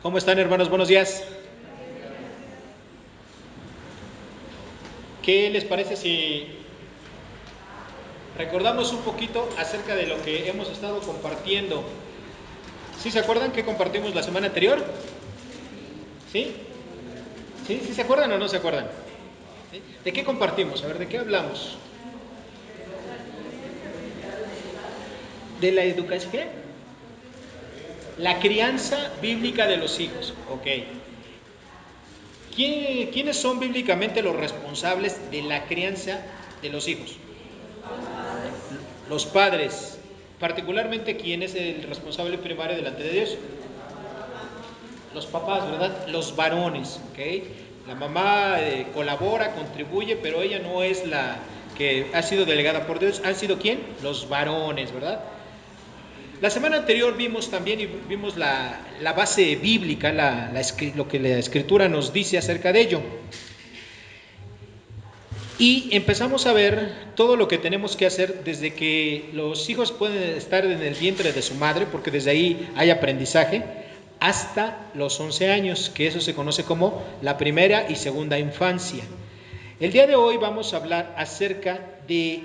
¿Cómo están, hermanos? Buenos días. ¿Qué les parece si recordamos un poquito acerca de lo que hemos estado compartiendo? ¿Sí se acuerdan que compartimos la semana anterior? ¿Sí? ¿Sí? ¿Sí se acuerdan o no se acuerdan? ¿Sí? ¿De qué compartimos? A ver, ¿de qué hablamos? ¿De la educación? ¿Qué? La crianza bíblica de los hijos. Ok. ¿Quiénes son bíblicamente los responsables de la crianza de los hijos? Los padres. Particularmente, ¿quién es el responsable primario delante de Dios? Los papás, ¿verdad? Los varones, ¿ok? La mamá colabora, contribuye, pero ella no es la que ha sido delegada por Dios. ¿Han sido quién? Los varones, ¿verdad? La semana anterior vimos también y vimos la base bíblica, lo que la escritura nos dice acerca de ello. Y empezamos a ver todo lo que tenemos que hacer desde que los hijos pueden estar en el vientre de su madre, porque desde ahí hay aprendizaje, hasta los 11 años, que eso se conoce como la primera y segunda infancia. El día de hoy vamos a hablar acerca de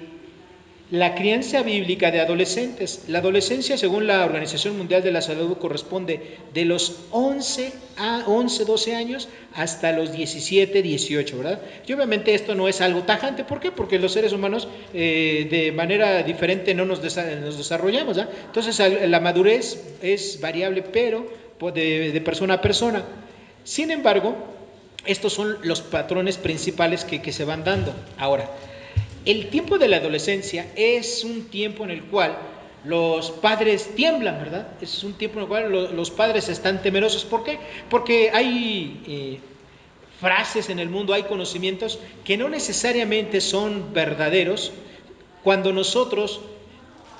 la crianza bíblica de adolescentes. La adolescencia, según la Organización Mundial de la Salud, corresponde de los 12 años hasta los 17, 18, ¿verdad? Y obviamente esto no es algo tajante. ¿Por qué? Porque los seres humanos de manera diferente no nos desarrollamos, ¿verdad? Entonces la madurez es variable, pero de persona a persona. Sin embargo, estos son los patrones principales que se van dando. Ahora, el tiempo de la adolescencia es un tiempo en el cual los padres tiemblan, ¿verdad? Es un tiempo en el cual los padres están temerosos. ¿Por qué? Porque hay frases en el mundo, hay conocimientos que no necesariamente son verdaderos cuando nosotros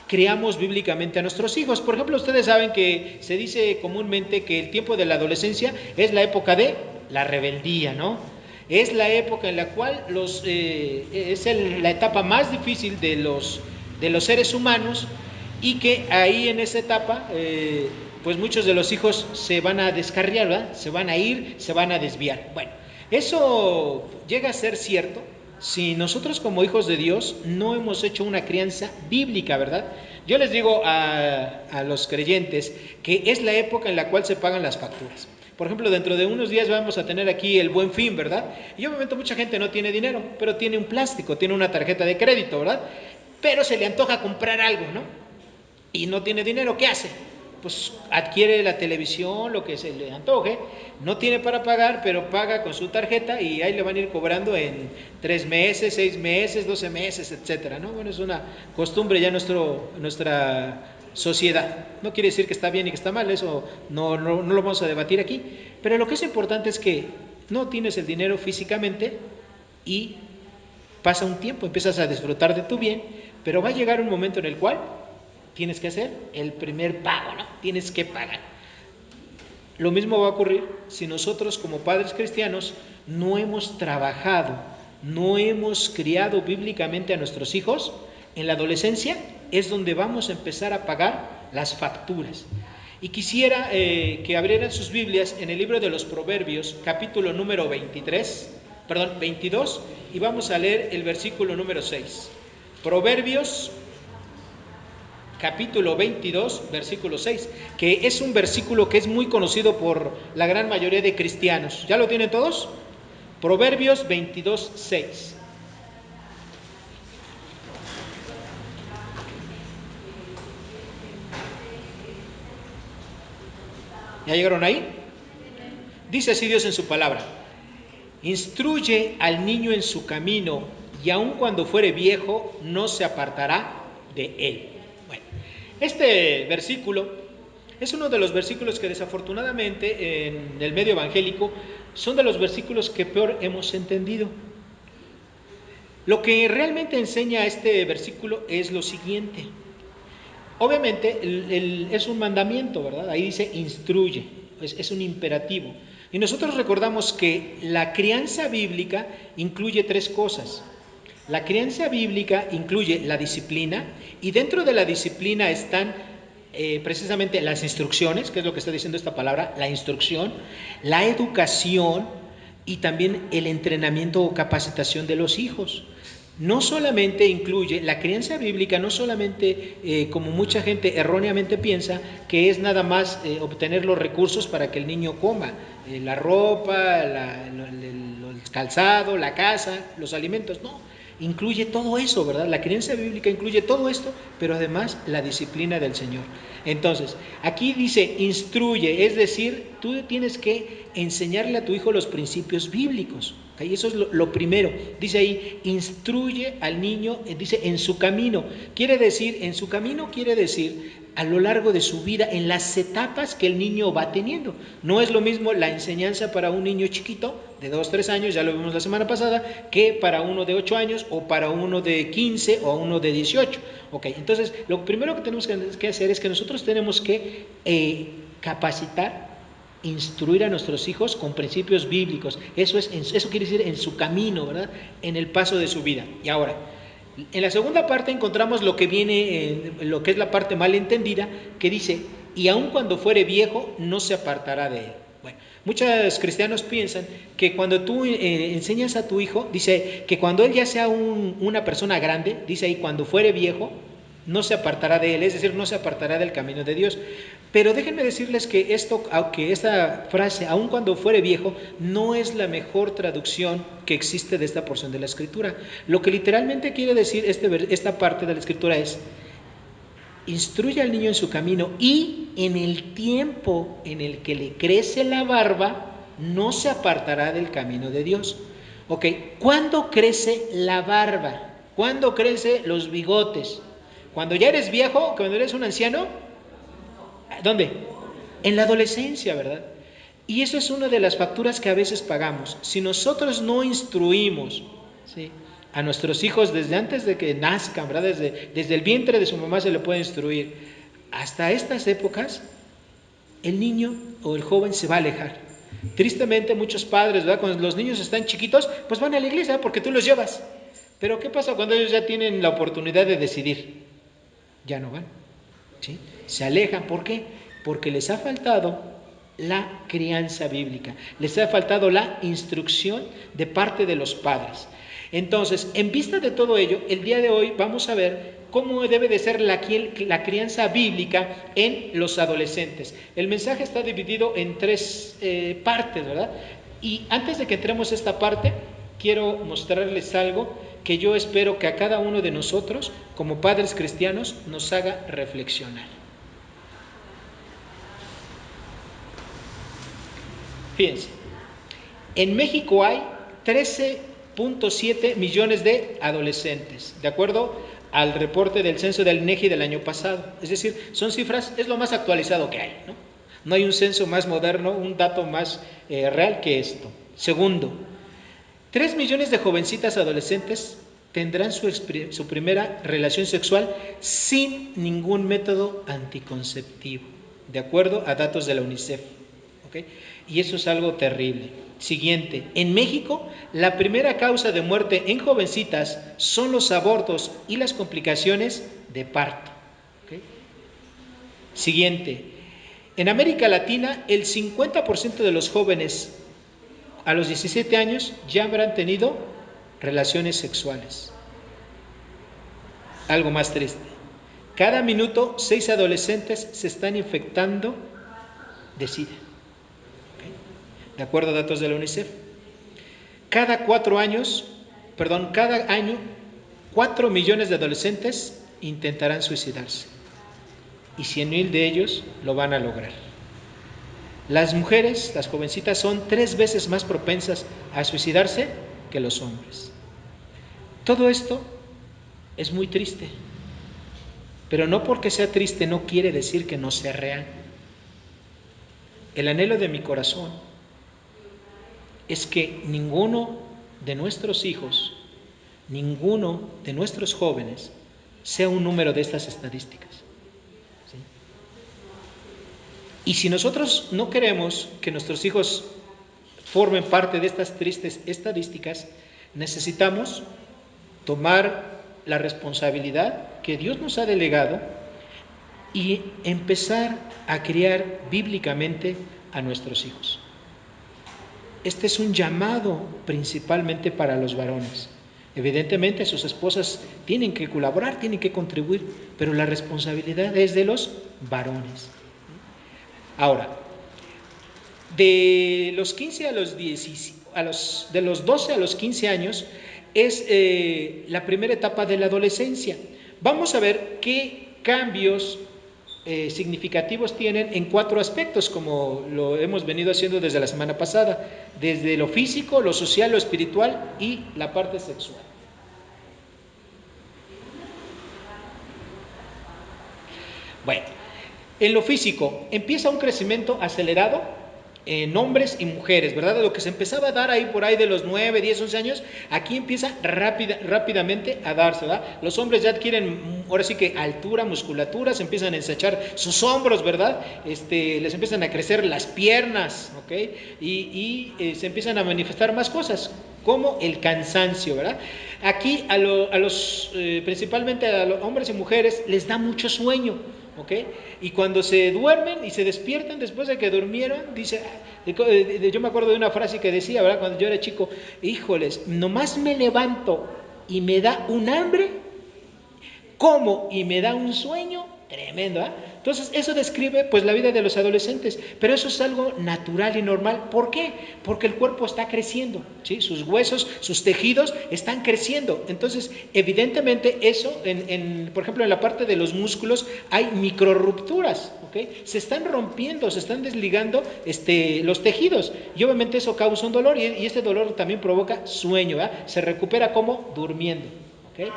criamos bíblicamente a nuestros hijos. Por ejemplo, ustedes saben que se dice comúnmente que el tiempo de la adolescencia es la época de la rebeldía, ¿no? Es la época en la cual la etapa más difícil de los seres humanos, y que ahí en esa etapa pues muchos de los hijos se van a descarriar, ¿verdad? Se van a ir, se van a desviar. Bueno, eso llega a ser cierto si nosotros como hijos de Dios no hemos hecho una crianza bíblica, ¿verdad? Yo les digo a los creyentes que es la época en la cual se pagan las facturas. Por ejemplo, dentro de unos días vamos a tener aquí el Buen Fin, ¿verdad? Y obviamente mucha gente no tiene dinero, pero tiene un plástico, tiene una tarjeta de crédito, ¿verdad? Pero se le antoja comprar algo, ¿no? Y no tiene dinero, ¿qué hace? Pues adquiere la televisión, lo que se le antoje, no tiene para pagar, pero paga con su tarjeta y ahí le van a ir cobrando en 3 meses, 6 meses, 12 meses, etcétera, ¿no? Bueno, es una costumbre ya nuestra sociedad. No quiere decir que está bien y que está mal, eso no lo vamos a debatir aquí, pero lo que es importante es que no tienes el dinero físicamente y pasa un tiempo, empiezas a disfrutar de tu bien, pero va a llegar un momento en el cual tienes que hacer el primer pago, ¿no? Tienes que pagar. Lo mismo va a ocurrir si nosotros como padres cristianos no hemos trabajado, no hemos criado bíblicamente a nuestros hijos. En la adolescencia es donde vamos a empezar a pagar las facturas. Y quisiera que abrieran sus Biblias en el libro de los Proverbios, capítulo número 22, y vamos a leer el versículo número 6. Proverbios capítulo 22, versículo 6, que es un versículo que es muy conocido por la gran mayoría de cristianos. ¿Ya lo tienen todos? Proverbios 22, 6. ¿Ya llegaron ahí? Dice así Dios en su palabra: instruye al niño en su camino, y aun cuando fuere viejo no se apartará de él. Bueno, este versículo es uno de los versículos que desafortunadamente en el medio evangélico son de los versículos que peor hemos entendido. Lo que realmente enseña este versículo es lo siguiente. Obviamente es un mandamiento, ¿verdad? Ahí dice instruye, es un imperativo. Y nosotros recordamos que la crianza bíblica incluye 3 cosas. La crianza bíblica incluye la disciplina, y dentro de la disciplina están precisamente las instrucciones, que es lo que está diciendo esta palabra, la instrucción, la educación y también el entrenamiento o capacitación de los hijos. No solamente incluye, la crianza bíblica no solamente, como mucha gente erróneamente piensa, que es nada más obtener los recursos para que el niño coma, la ropa, el calzado, la casa, los alimentos, no, incluye todo eso, ¿verdad? La crianza bíblica incluye todo esto, pero además la disciplina del Señor. Entonces, aquí dice, instruye, es decir, tú tienes que enseñarle a tu hijo los principios bíblicos. ¿Okay? Eso es lo primero. Dice ahí, instruye al niño, dice en su camino. Quiere decir, en su camino quiere decir a lo largo de su vida, en las etapas que el niño va teniendo. No es lo mismo la enseñanza para un niño chiquito, de 2, 3 años, ya lo vimos la semana pasada, que para uno de 8 años, o para uno de 15, o uno de 18. Ok, entonces, lo primero que tenemos que hacer es que nosotros tenemos que capacitar, instruir a nuestros hijos con principios bíblicos. Eso quiere decir en su camino, ¿verdad? En el paso de su vida. Y ahora, en la segunda parte encontramos lo que viene, lo que es la parte mal entendida, que dice, y aun cuando fuere viejo, no se apartará de él. Bueno, muchos cristianos piensan que cuando tú enseñas a tu hijo, dice que cuando él ya sea una persona grande, dice ahí, cuando fuere viejo, no se apartará de él, es decir, no se apartará del camino de Dios. Pero déjenme decirles que esta frase, aun cuando fuere viejo, no es la mejor traducción que existe de esta porción de la Escritura. Lo que literalmente quiere decir esta parte de la Escritura es, instruye al niño en su camino y en el tiempo en el que le crece la barba, no se apartará del camino de Dios. Ok, ¿cuándo crece la barba? ¿Cuándo crecen los bigotes? ¿Cuando ya eres viejo? ¿Cuando eres un anciano? ¿Dónde? En la adolescencia, ¿verdad? Y eso es una de las facturas que a veces pagamos. Si nosotros no instruimos, ¿sí?, a nuestros hijos desde antes de que nazcan, ¿verdad? Desde el vientre de su mamá se le puede instruir. Hasta estas épocas, el niño o el joven se va a alejar. Tristemente, muchos padres, ¿verdad?, cuando los niños están chiquitos, pues van a la iglesia porque tú los llevas. Pero ¿qué pasa cuando ellos ya tienen la oportunidad de decidir? Ya no van, ¿sí? Se alejan. ¿Por qué? Porque les ha faltado la crianza bíblica, les ha faltado la instrucción de parte de los padres. Entonces, en vista de todo ello, el día de hoy vamos a ver cómo debe de ser la crianza bíblica en los adolescentes. El mensaje está dividido en 3 partes, ¿verdad? Y antes de que entremos a esta parte, quiero mostrarles algo que yo espero que a cada uno de nosotros, como padres cristianos, nos haga reflexionar. Fíjense, en México hay 13.7 millones de adolescentes, de acuerdo al reporte del censo del INEGI del año pasado. Es decir, son cifras, es lo más actualizado que hay, ¿no? No hay un censo más moderno, un dato más real que esto. Segundo, 3 millones de jovencitas adolescentes tendrán su primera relación sexual sin ningún método anticonceptivo, de acuerdo a datos de la UNICEF. ¿Okay? Y eso es algo terrible. Siguiente, en México la primera causa de muerte en jovencitas son los abortos y las complicaciones de parto. ¿Okay? Siguiente, en América Latina el 50% de los jóvenes a los 17 años ya habrán tenido relaciones sexuales. Algo más triste, cada minuto 6 adolescentes se están infectando de SIDA. De acuerdo a datos de la UNICEF, cada año 4 millones de adolescentes intentarán suicidarse y 100,000 de ellos lo van a lograr. Las mujeres, las jovencitas, son 3 veces más propensas a suicidarse que los hombres. Todo esto es muy triste, pero no porque sea triste no quiere decir que no sea real. El anhelo de mi corazón es que ninguno de nuestros hijos, ninguno de nuestros jóvenes sea un número de estas estadísticas. ¿Sí? Y si nosotros no queremos que nuestros hijos formen parte de estas tristes estadísticas, necesitamos tomar la responsabilidad que Dios nos ha delegado y empezar a criar bíblicamente a nuestros hijos. Este es un llamado principalmente para los varones. Evidentemente sus esposas tienen que colaborar, tienen que contribuir, pero la responsabilidad es de los varones. Ahora, de los 15 a los 10, de los 12 a los 15 años es la primera etapa de la adolescencia. Vamos a ver qué cambios significativos tienen en 4 aspectos, como lo hemos venido haciendo desde la semana pasada, desde lo físico, lo social, lo espiritual y la parte sexual. Bueno, en lo físico empieza un crecimiento acelerado en hombres y mujeres, ¿verdad? Lo que se empezaba a dar ahí por ahí de los 9, 10, 11 años, aquí empieza rápidamente a darse, ¿verdad? Los hombres ya adquieren, ahora sí que altura, musculatura, se empiezan a ensachar sus hombros, ¿verdad? Les empiezan a crecer las piernas, ¿ok? Y se empiezan a manifestar más cosas, como el cansancio, ¿verdad? Aquí principalmente a los hombres y mujeres les da mucho sueño, ¿ok? Y cuando se duermen y se despiertan después de que durmieron, dice, yo me acuerdo de una frase que decía, ¿verdad? Cuando yo era chico, híjoles, nomás me levanto y me da un hambre, como y me da un sueño tremendo, ¿eh? Entonces eso describe pues la vida de los adolescentes, pero eso es algo natural y normal. ¿Por qué? Porque el cuerpo está creciendo, ¿sí? Sus huesos, sus tejidos están creciendo. Entonces evidentemente eso, por ejemplo en la parte de los músculos hay microrrupturas, ¿okay? Se están rompiendo, se están desligando los tejidos y obviamente eso causa un dolor y este dolor también provoca sueño, ¿verdad? Se recupera como durmiendo, ¿okay?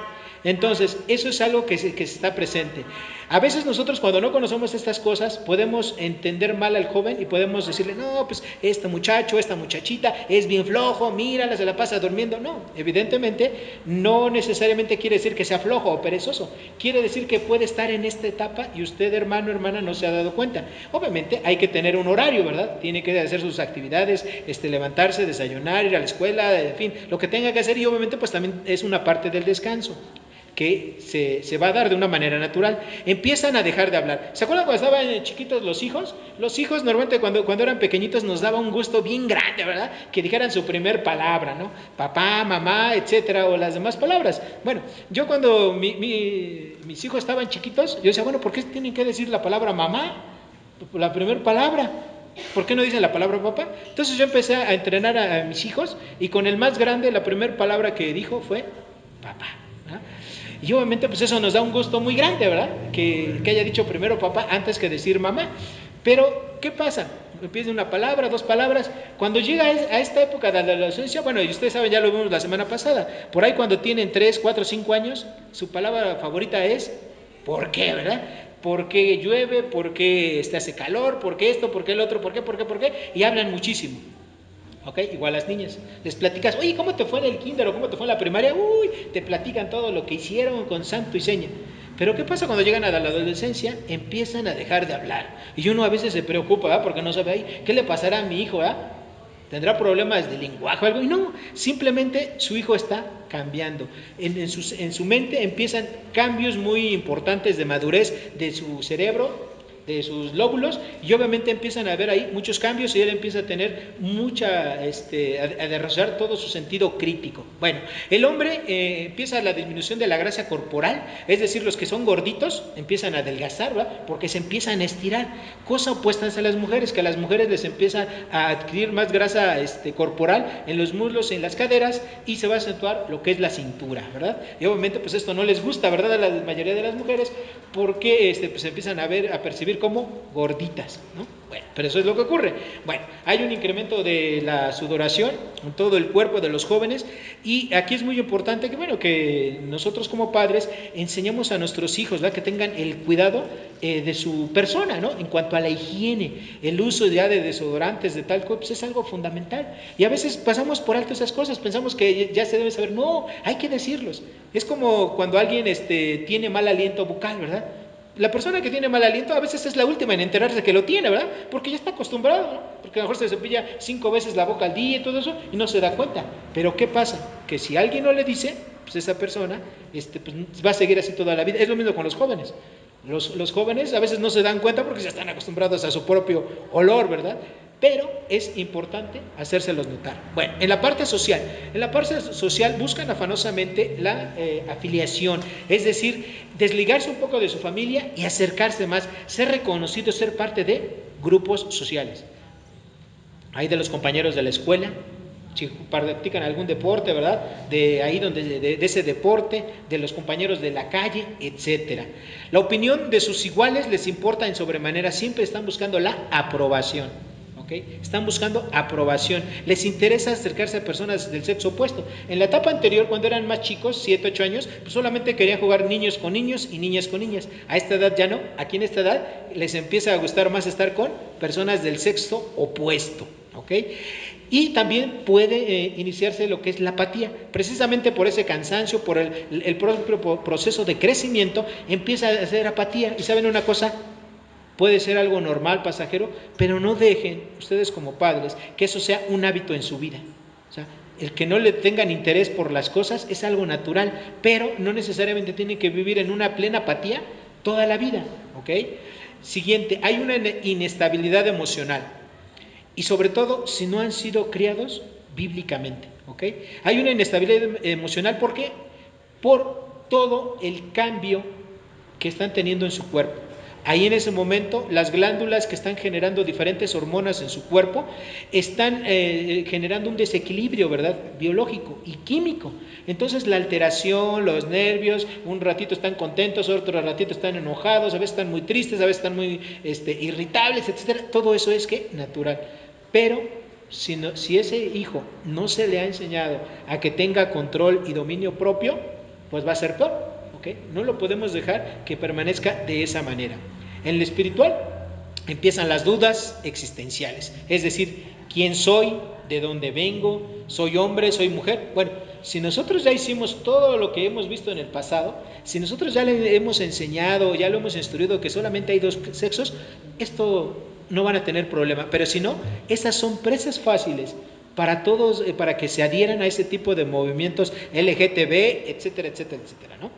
Entonces, eso es algo que está presente. A veces nosotros cuando no conocemos estas cosas podemos entender mal al joven y podemos decirle, no, pues este muchacho, esta muchachita es bien flojo, mírala, se la pasa durmiendo. No, evidentemente no necesariamente quiere decir que sea flojo o perezoso. Quiere decir que puede estar en esta etapa y usted, hermano, hermana, no se ha dado cuenta. Obviamente hay que tener un horario, ¿verdad? Tiene que hacer sus actividades, levantarse, desayunar, ir a la escuela, en fin, lo que tenga que hacer y obviamente pues también es una parte del descanso que se va a dar de una manera natural. Empiezan a dejar de hablar. ¿Se acuerdan cuando estaban chiquitos los hijos? Los hijos normalmente cuando eran pequeñitos nos daba un gusto bien grande, ¿verdad? Que dijeran su primer palabra, ¿no? Papá, mamá, etcétera, o las demás palabras. Bueno, yo cuando mis hijos estaban chiquitos, yo decía, bueno, ¿por qué tienen que decir la palabra mamá? La primera palabra. ¿Por qué no dicen la palabra papá? Entonces yo empecé a entrenar a mis hijos y con el más grande la primera palabra que dijo fue papá, ¿verdad? Y obviamente pues eso nos da un gusto muy grande, ¿verdad? Que haya dicho primero papá antes que decir mamá. Pero, ¿qué pasa? Empieza una palabra, 2 palabras. Cuando llega a esta época de la adolescencia, bueno, y ustedes saben, ya lo vimos la semana pasada, por ahí cuando tienen 3, 4, 5 años, su palabra favorita es ¿por qué, verdad? ¿Por qué llueve? ¿Por qué hace calor? ¿Por qué esto? ¿Por qué el otro? ¿Por qué? ¿Por qué? ¿Por qué? Y hablan muchísimo. ¿Ok? Igual las niñas. Les platicas, oye, ¿cómo te fue en el kinder o cómo te fue en la primaria? Uy, te platican todo lo que hicieron con santo y seña. Pero ¿qué pasa cuando llegan a la adolescencia? Empiezan a dejar de hablar. Y uno a veces se preocupa, ¿verdad? Porque no sabe, ahí, ¿qué le pasará a mi hijo? ¿Verdad? ¿Tendrá problemas de lenguaje o algo? Y no, simplemente su hijo está cambiando. En su mente empiezan cambios muy importantes de madurez de su cerebro, de sus lóbulos, y obviamente empiezan a haber ahí muchos cambios y él empieza a tener a desarrollar todo su sentido crítico. Bueno, el hombre empieza la disminución de la grasa corporal, es decir, los que son gorditos empiezan a adelgazar, ¿verdad? Porque se empiezan a estirar, cosa opuesta a las mujeres, que a las mujeres les empieza a adquirir más grasa corporal en los muslos, en las caderas, y se va a acentuar lo que es la cintura, ¿verdad? Y obviamente pues esto no les gusta, ¿verdad? A la mayoría de las mujeres, porque pues empiezan a percibir como gorditas, ¿no? Bueno, pero eso es lo que ocurre. Bueno, hay un incremento de la sudoración en todo el cuerpo de los jóvenes y aquí es muy importante que, bueno, que nosotros como padres enseñemos a nuestros hijos, ¿verdad? Que tengan el cuidado de su persona, ¿no? En cuanto a la higiene, el uso ya de desodorantes, de tal cosa, pues es algo fundamental. Y a veces pasamos por alto esas cosas, pensamos que ya se debe saber. No, hay que decirlos. Es como cuando alguien tiene mal aliento bucal, ¿verdad? La persona que tiene mal aliento a veces es la última en enterarse de que lo tiene, ¿verdad? Porque ya está acostumbrado, ¿no? Porque a lo mejor se cepilla 5 veces la boca al día y todo eso y no se da cuenta. Pero ¿qué pasa? Que si alguien no le dice, pues esa persona pues va a seguir así toda la vida. Es lo mismo con los jóvenes. Los jóvenes a veces no se dan cuenta porque ya están acostumbrados a su propio olor, ¿verdad? Pero es importante hacérselos notar. Bueno, en la parte social buscan afanosamente la afiliación, es decir, desligarse un poco de su familia y acercarse más, ser reconocidos, ser parte de grupos sociales. Hay de los compañeros de la escuela, si practican algún deporte, ¿verdad? De ahí de ese deporte, de los compañeros de la calle, etcétera. La opinión de sus iguales les importa en sobremanera, siempre están buscando la aprobación. ¿Okay? Están buscando aprobación, les interesa acercarse a personas del sexo opuesto. En la etapa anterior, cuando eran más chicos, 7, 8 años, pues solamente querían jugar niños con niños y niñas con niñas. A esta edad ya no, aquí en esta edad les empieza a gustar más estar con personas del sexo opuesto. ¿Okay? Y también puede iniciarse lo que es la apatía, precisamente por ese cansancio, por el propio proceso de crecimiento, empieza a hacer apatía. Y saben una cosa, puede ser algo normal, pasajero, pero no dejen ustedes como padres que eso sea un hábito en su vida. O sea, el que no le tengan interés por las cosas es algo natural, pero no necesariamente tienen que vivir en una plena apatía toda la vida. ¿Ok? Siguiente, hay una inestabilidad emocional. Y sobre todo si no han sido criados bíblicamente, ¿ok? Hay una inestabilidad emocional, ¿por qué? Por todo el cambio que están teniendo en su cuerpo. Ahí en ese momento las glándulas que están generando diferentes hormonas en su cuerpo están generando un desequilibrio, ¿verdad? Biológico y químico. Entonces la alteración, los nervios, un ratito están contentos, otro ratito están enojados, a veces están muy tristes, a veces están muy irritables, etcétera. Todo eso es que natural. Pero si ese hijo no se le ha enseñado a que tenga control y dominio propio, pues va a ser peor. ¿Okay? No lo podemos dejar que permanezca de esa manera. En lo espiritual empiezan las dudas existenciales, es decir, ¿quién soy? ¿De dónde vengo? ¿Soy hombre? ¿Soy mujer? Bueno, si nosotros ya hicimos todo lo que hemos visto en el pasado, si nosotros ya le hemos enseñado, ya lo hemos instruido que solamente hay dos sexos, esto no van a tener problema, pero si no, esas son presas fáciles para todos, para que se adhieran a ese tipo de movimientos LGTB, etcétera, etcétera, etcétera, ¿no?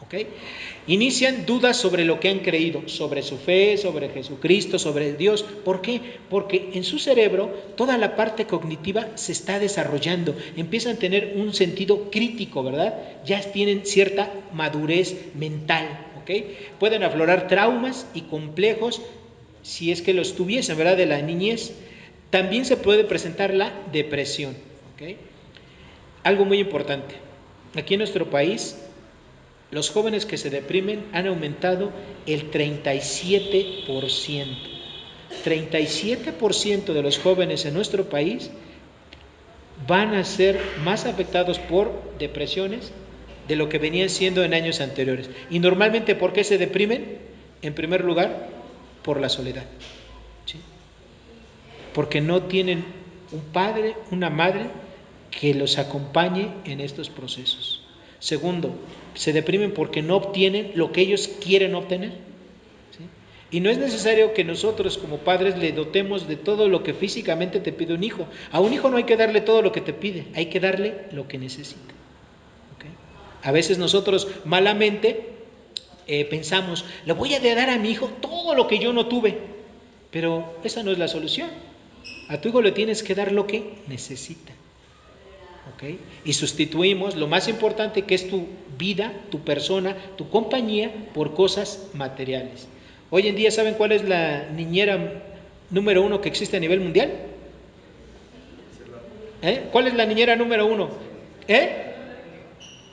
¿Okay? Inician dudas sobre lo que han creído, sobre su fe, sobre Jesucristo, sobre Dios. ¿Por qué? Porque en su cerebro toda la parte cognitiva se está desarrollando, empiezan a tener un sentido crítico, ¿verdad? Ya tienen cierta madurez mental, ¿ok? Pueden aflorar traumas y complejos si es que los tuviesen, ¿verdad? De la niñez. También se puede presentar la depresión, ¿ok? Algo muy importante, aquí en nuestro país los jóvenes que se deprimen han aumentado el 37%. 37% de los jóvenes en nuestro país van a ser más afectados por depresiones de lo que venían siendo en años anteriores. Y normalmente, ¿por qué se deprimen? En primer lugar, por la soledad. ¿Sí? Porque no tienen un padre, una madre que los acompañe en estos procesos. Segundo, se deprimen porque no obtienen lo que ellos quieren obtener. ¿Sí? Y no es necesario que nosotros como padres le dotemos de todo lo que físicamente te pide un hijo. A un hijo no hay que darle todo lo que te pide, hay que darle lo que necesita. ¿Okay? A veces nosotros malamente pensamos, le voy a dar a mi hijo todo lo que yo no tuve, pero esa no es la solución. A tu hijo le tienes que dar lo que necesita. ¿Okay? Y sustituimos lo más importante, que es tu vida, tu persona, tu compañía, por cosas materiales. Hoy en día, ¿saben cuál es la niñera número 1 que existe a nivel mundial? ¿Cuál es la niñera número 1?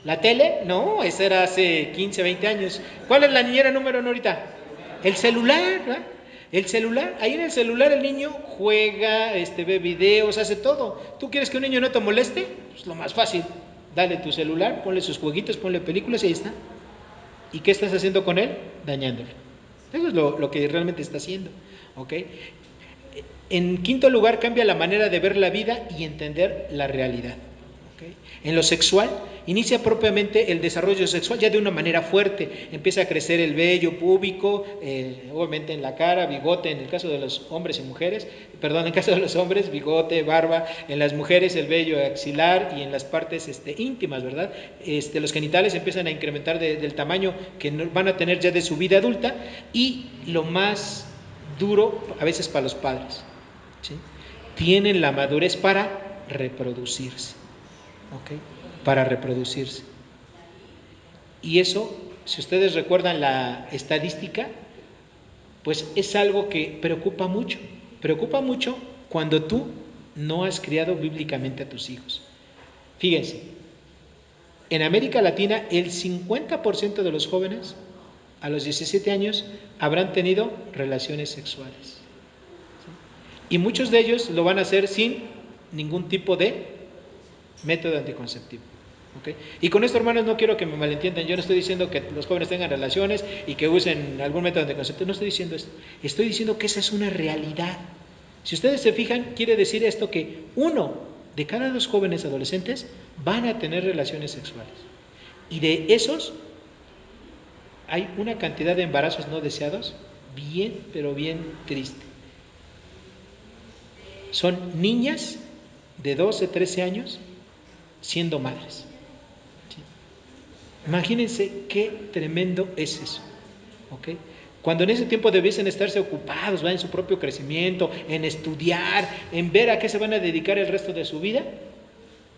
¿La tele? No, esa era hace 15, 20 años. ¿Cuál es la niñera número 1 ahorita? El celular, ¿verdad? El celular, ahí en el celular el niño juega, ve videos, hace todo. ¿Tú quieres que un niño no te moleste? Pues lo más fácil, dale tu celular, ponle sus jueguitos, ponle películas y ahí está. ¿Y qué estás haciendo con él? Dañándolo. Eso es lo que realmente está haciendo. ¿Ok? En quinto lugar, cambia la manera de ver la vida y entender la realidad. ¿Okay? En lo sexual, inicia propiamente el desarrollo sexual ya de una manera fuerte. Empieza a crecer el vello púbico, obviamente en la cara, bigote, en el caso de los hombres y mujeres, perdón, en el caso de los hombres, bigote, barba, en las mujeres el vello axilar y en las partes íntimas, ¿verdad? Los genitales empiezan a incrementar del tamaño que van a tener ya de su vida adulta, y lo más duro a veces para los padres, ¿sí? Tienen la madurez para reproducirse. ¿Okay? Para reproducirse. Y eso, si ustedes recuerdan la estadística, pues es algo que preocupa mucho cuando tú no has criado bíblicamente a tus hijos. Fíjense, en América Latina el 50% de los jóvenes a los 17 años habrán tenido relaciones sexuales. ¿Sí? Y muchos de ellos lo van a hacer sin ningún tipo de método anticonceptivo. ¿Okay? Y con esto, hermanos, no quiero que me malentiendan. Yo no estoy diciendo que los jóvenes tengan relaciones y que usen algún método anticonceptivo. No estoy diciendo esto. Estoy diciendo que esa es una realidad. Si ustedes se fijan, quiere decir esto que 1 de cada 2 jóvenes adolescentes van a tener relaciones sexuales. Y de esos hay una cantidad de embarazos no deseados bien, pero bien triste. Son niñas de 12, 13 años siendo madres. ¿Sí? Imagínense qué tremendo es eso. ¿Okay? Cuando en ese tiempo debiesen estarse ocupados, ¿va? En su propio crecimiento, en estudiar, en ver a qué se van a dedicar el resto de su vida,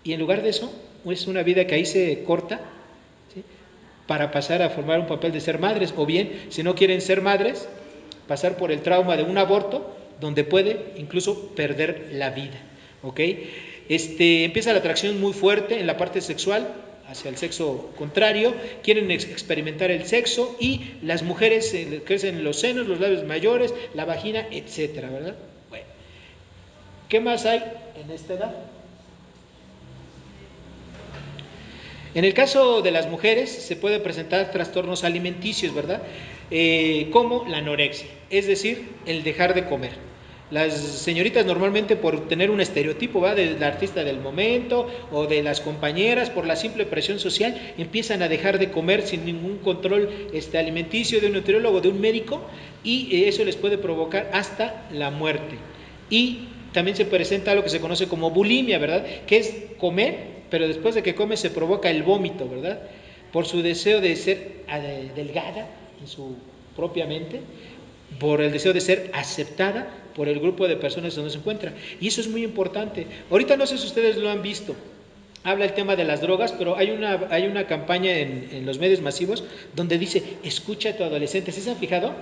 y en lugar de eso, es una vida que ahí se corta, ¿sí? Para pasar a formar un papel de ser madres, o bien, si no quieren ser madres, pasar por el trauma de un aborto, donde puede incluso perder la vida. ¿Okay? Empieza la atracción muy fuerte en la parte sexual hacia el sexo contrario, quieren experimentar el sexo, y las mujeres crecen los senos, los labios mayores, la vagina, etcétera, ¿verdad? Bueno, ¿qué más hay en esta edad? En el caso de las mujeres se pueden presentar trastornos alimenticios, ¿verdad? Como la anorexia, es decir, el dejar de comer. Las señoritas normalmente, por tener un estereotipo, ¿va? Del artista del momento o de las compañeras, por la simple presión social, empiezan a dejar de comer sin ningún control alimenticio de un nutriólogo, de un médico, y eso les puede provocar hasta la muerte. Y también se presenta lo que se conoce como bulimia, ¿verdad? Que es comer, pero después de que come se provoca el vómito, ¿verdad? Por su deseo de ser delgada en su propia mente, por el deseo de ser aceptada por el grupo de personas donde se encuentra. Y eso es muy importante. Ahorita no sé si ustedes lo han visto, habla el tema de las drogas, pero hay una campaña en los medios masivos donde dice, escucha a tu adolescente. ¿Se han fijado?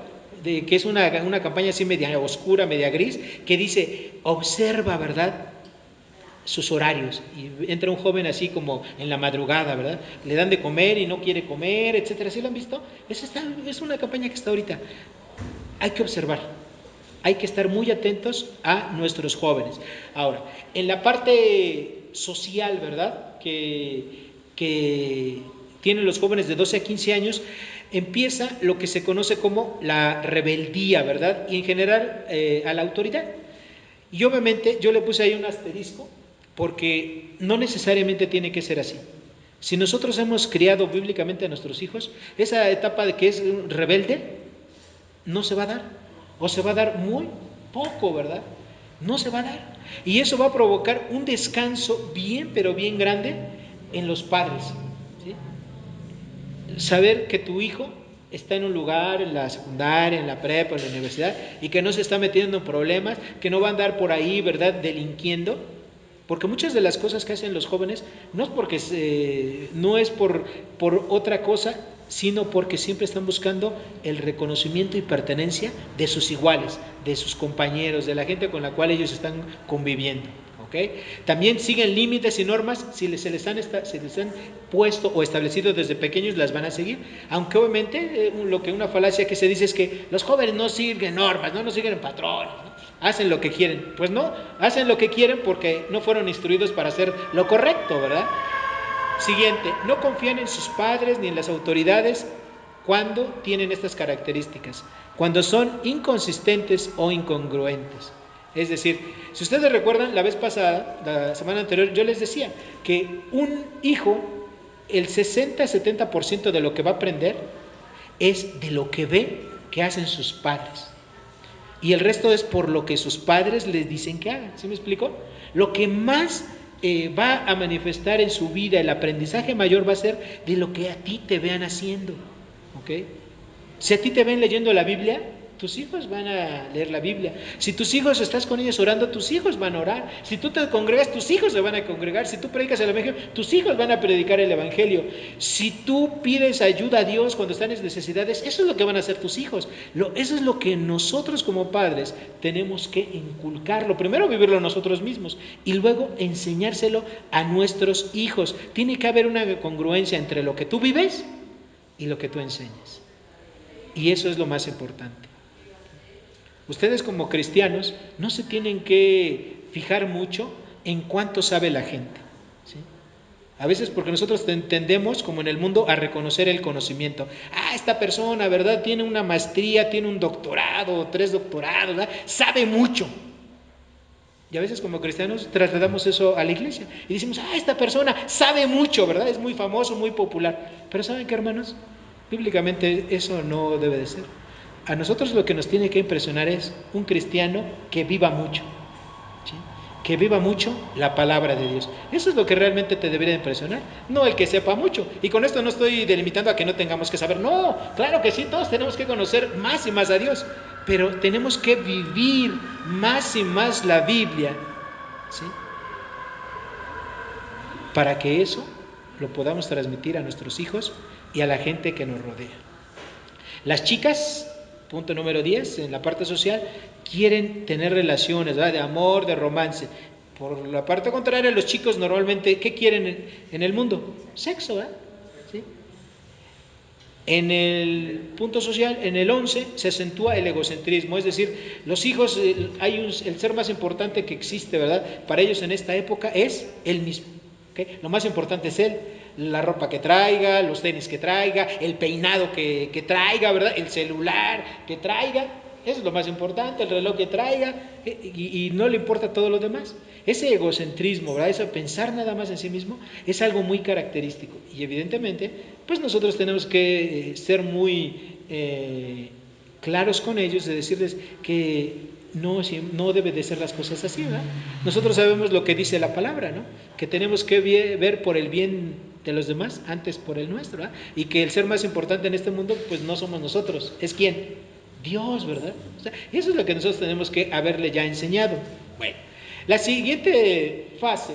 Que es una campaña así media oscura, media gris, que dice, observa, ¿verdad?, sus horarios, y entra un joven así como en la madrugada, ¿verdad? Le dan de comer y no quiere comer, etcétera. ¿Sí lo han visto? Es una campaña que está ahorita. Hay que observar, hay que estar muy atentos a nuestros jóvenes. Ahora, en la parte social, ¿verdad?, que tienen los jóvenes de 12 a 15 años, empieza lo que se conoce como la rebeldía, ¿verdad? Y en general a la autoridad. Y obviamente yo le puse ahí un asterisco, porque no necesariamente tiene que ser así. Si nosotros hemos criado bíblicamente a nuestros hijos, esa etapa de que es rebelde no se va a dar, o se va a dar muy poco, ¿verdad? No se va a dar. Y eso va a provocar un descanso bien, pero bien grande en los padres, ¿sí? Saber que tu hijo está en un lugar, en la secundaria, en la prepa, en la universidad, y que no se está metiendo en problemas, que no va a andar por ahí, ¿verdad?, delinquiendo. Porque muchas de las cosas que hacen los jóvenes no es porque no es por otra cosa, sino porque siempre están buscando el reconocimiento y pertenencia de sus iguales, de sus compañeros, de la gente con la cual ellos están conviviendo. ¿Okay? También siguen límites y normas, si se les han puesto o establecido desde pequeños, las van a seguir, aunque obviamente una falacia que se dice es que los jóvenes no siguen normas, no siguen patrones, ¿no? Hacen lo que quieren. Pues no, hacen lo que quieren porque no fueron instruidos para hacer lo correcto, ¿verdad? Siguiente, no confían en sus padres ni en las autoridades cuando tienen estas características, cuando son inconsistentes o incongruentes. Es decir, si ustedes recuerdan, la vez pasada, la semana anterior, yo les decía que un hijo, el 60-70% de lo que va a aprender es de lo que ve que hacen sus padres. Y el resto es por lo que sus padres les dicen que hagan. ¿Sí me explico? Lo que más va a manifestar en su vida, el aprendizaje mayor va a ser de lo que a ti te vean haciendo. ¿Ok? Si a ti te ven leyendo la Biblia, tus hijos van a leer la Biblia. Si tus hijos estás con ellos orando, tus hijos van a orar. Si tú te congregas, tus hijos se van a congregar. Si tú predicas el Evangelio, tus hijos van a predicar el Evangelio. Si tú pides ayuda a Dios cuando están en necesidades, eso es lo que van a hacer tus hijos. Eso es lo que nosotros como padres tenemos que inculcarlo. Primero vivirlo nosotros mismos y luego enseñárselo a nuestros hijos. Tiene que haber una congruencia entre lo que tú vives y lo que tú enseñas. Y eso es lo más importante. Ustedes como cristianos no se tienen que fijar mucho en cuánto sabe la gente, ¿sí? A veces porque nosotros tendemos, como en el mundo, a reconocer el conocimiento. Esta persona, ¿verdad? Tiene una maestría, tiene un doctorado, 3 doctorados, ¿verdad? Sabe mucho. Y a veces como cristianos trasladamos eso a la iglesia y decimos, esta persona sabe mucho, ¿verdad? Es muy famoso, muy popular. Pero ¿saben qué, hermanos? Bíblicamente eso no debe de ser. A nosotros lo que nos tiene que impresionar es un cristiano que viva mucho, ¿sí? Que viva mucho la palabra de Dios. Eso es lo que realmente te debería impresionar, no el que sepa mucho. Y con esto no estoy delimitando a que no tengamos que saber, no, claro que sí, todos tenemos que conocer más y más a Dios, pero tenemos que vivir más y más la Biblia, ¿sí? Para que eso lo podamos transmitir a nuestros hijos y a la gente que nos rodea. Las chicas, punto número 10, en la parte social, quieren tener relaciones, ¿verdad? De amor, de romance. Por la parte contraria, los chicos normalmente, ¿qué quieren en el mundo? Sexo, ¿verdad? ¿Sí? En el punto social, en el 11, se acentúa el egocentrismo, es decir, los hijos, el ser más importante que existe, ¿verdad? Para ellos en esta época es él mismo, ¿okay? Lo más importante es él, la ropa que traiga, los tenis que traiga, el peinado que traiga, ¿verdad? El celular que traiga, eso es lo más importante, el reloj que traiga, y no le importa todo lo demás. Ese egocentrismo, ¿verdad? Eso pensar nada más en sí mismo es algo muy característico. Y evidentemente, pues nosotros tenemos que ser muy claros con ellos, de decirles que no debe de ser las cosas así, ¿verdad? Nosotros sabemos lo que dice la palabra, ¿no? Que tenemos que ver por el bien de los demás antes por el nuestro, ¿verdad? Y que el ser más importante en este mundo, pues no somos nosotros, ¿es quién? Dios, ¿verdad? O sea, eso es lo que nosotros tenemos que haberle ya enseñado. Bueno, la siguiente fase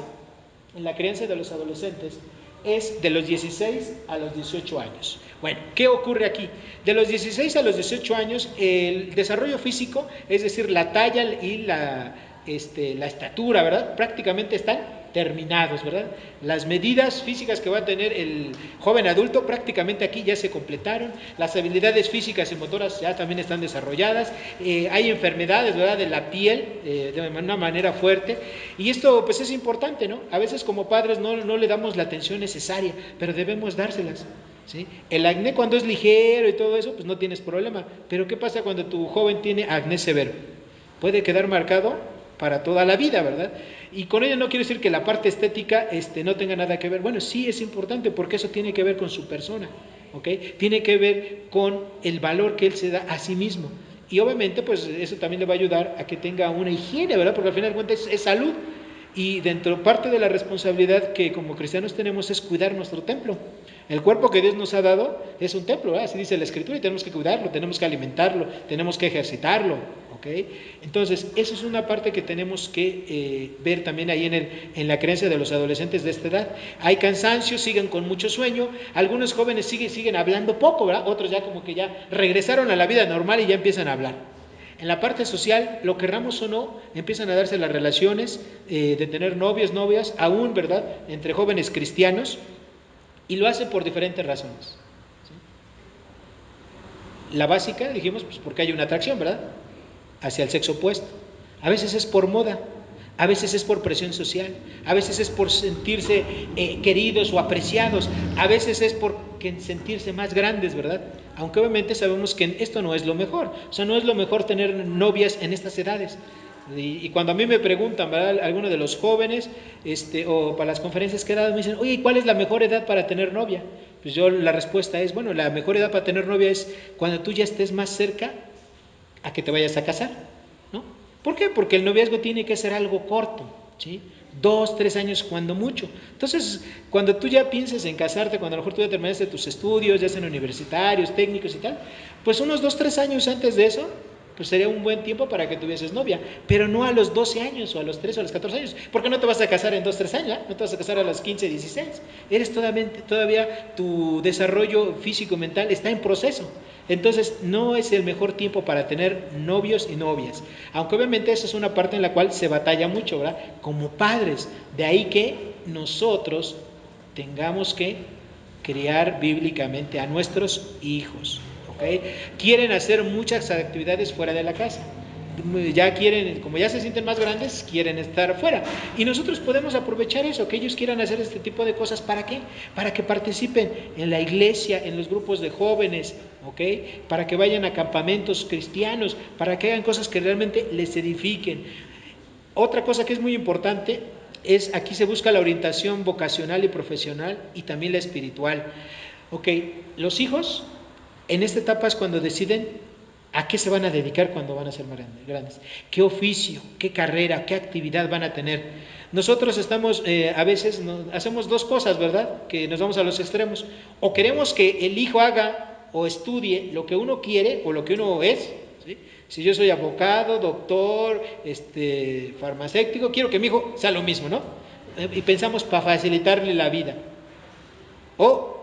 en la crianza de los adolescentes es de los 16 a los 18 años. Bueno, ¿qué ocurre aquí? De los 16 a los 18 años, el desarrollo físico, es decir, la talla y la estatura, ¿verdad? Prácticamente están terminados, ¿verdad? Las medidas físicas que va a tener el joven adulto prácticamente aquí ya se completaron, las habilidades físicas y motoras ya también están desarrolladas, hay enfermedades, ¿verdad? De la piel de una manera fuerte, y esto pues es importante, ¿no? A veces como padres no le damos la atención necesaria, pero debemos dárselas, ¿sí? El acné cuando es ligero y todo eso, pues no tienes problema, pero ¿qué pasa cuando tu joven tiene acné severo? Puede quedar marcado para toda la vida, ¿verdad? Y con ello no quiero decir que la parte estética no tenga nada que ver. Bueno, sí es importante porque eso tiene que ver con su persona, ¿ok? Tiene que ver con el valor que él se da a sí mismo. Y obviamente, pues eso también le va a ayudar a que tenga una higiene, ¿verdad? Porque al final de cuentas es salud. Y parte de la responsabilidad que como cristianos tenemos es cuidar nuestro templo. El cuerpo que Dios nos ha dado es un templo, ¿verdad? Así dice la Escritura, y tenemos que cuidarlo, tenemos que alimentarlo, tenemos que ejercitarlo, ¿ok? Entonces, eso es una parte que tenemos que ver también ahí en la creencia de los adolescentes de esta edad. Hay cansancio, siguen con mucho sueño, algunos jóvenes siguen hablando poco, ¿verdad? Otros ya como que ya regresaron a la vida normal y ya empiezan a hablar. En la parte social, lo querramos o no, empiezan a darse las relaciones de tener novios, novias, aún, ¿verdad?, entre jóvenes cristianos, y lo hacen por diferentes razones, ¿sí? La básica, dijimos, pues porque hay una atracción, ¿verdad?, hacia el sexo opuesto. A veces es por moda, a veces es por presión social, a veces es por sentirse queridos o apreciados, a veces es por sentirse más grandes, ¿verdad? Aunque obviamente sabemos que esto no es lo mejor, o sea, no es lo mejor tener novias en estas edades. Y cuando a mí me preguntan, ¿verdad? Algunos de los jóvenes, o para las conferencias que he dado, me dicen, oye, ¿cuál es la mejor edad para tener novia? Pues yo la respuesta es, bueno, la mejor edad para tener novia es cuando tú ya estés más cerca a que te vayas a casar, ¿no? ¿Por qué? Porque el noviazgo tiene que ser algo corto, ¿sí? 2, 3 años cuando mucho. Entonces, cuando tú ya pienses en casarte, cuando a lo mejor tú ya terminaste tus estudios, ya sean universitarios, técnicos y tal, pues unos 2, 3 años antes de eso, pues sería un buen tiempo para que tuvieses novia, pero no a los 12 años o a los 13 o a los 14 años, porque no te vas a casar en 2, 3 años, ¿eh? No te vas a casar a los 15, 16, eres todavía tu desarrollo físico y mental está en proceso, entonces no es el mejor tiempo para tener novios y novias, aunque obviamente esa es una parte en la cual se batalla mucho, ¿verdad? Como padres, de ahí que nosotros tengamos que criar bíblicamente a nuestros hijos. ¿Okay? Quieren hacer muchas actividades fuera de la casa. Ya quieren, como ya se sienten más grandes, quieren estar fuera. Y nosotros podemos aprovechar eso, que ellos quieran hacer este tipo de cosas. ¿Para qué? Para que participen en la iglesia, en los grupos de jóvenes, ¿ok? Para que vayan a campamentos cristianos, para que hagan cosas que realmente les edifiquen. Otra cosa que es muy importante es, aquí se busca la orientación vocacional y profesional y también la espiritual. Ok, los hijos en esta etapa es cuando deciden a qué se van a dedicar cuando van a ser más grandes, qué oficio, qué carrera, qué actividad van a tener. Nosotros estamos, a veces hacemos dos cosas, ¿verdad? Que nos vamos a los extremos. O queremos que el hijo haga o estudie lo que uno quiere o lo que uno es, ¿sí? Si yo soy abogado, doctor, farmacéutico, quiero que mi hijo sea lo mismo, ¿no? Y pensamos para facilitarle la vida. O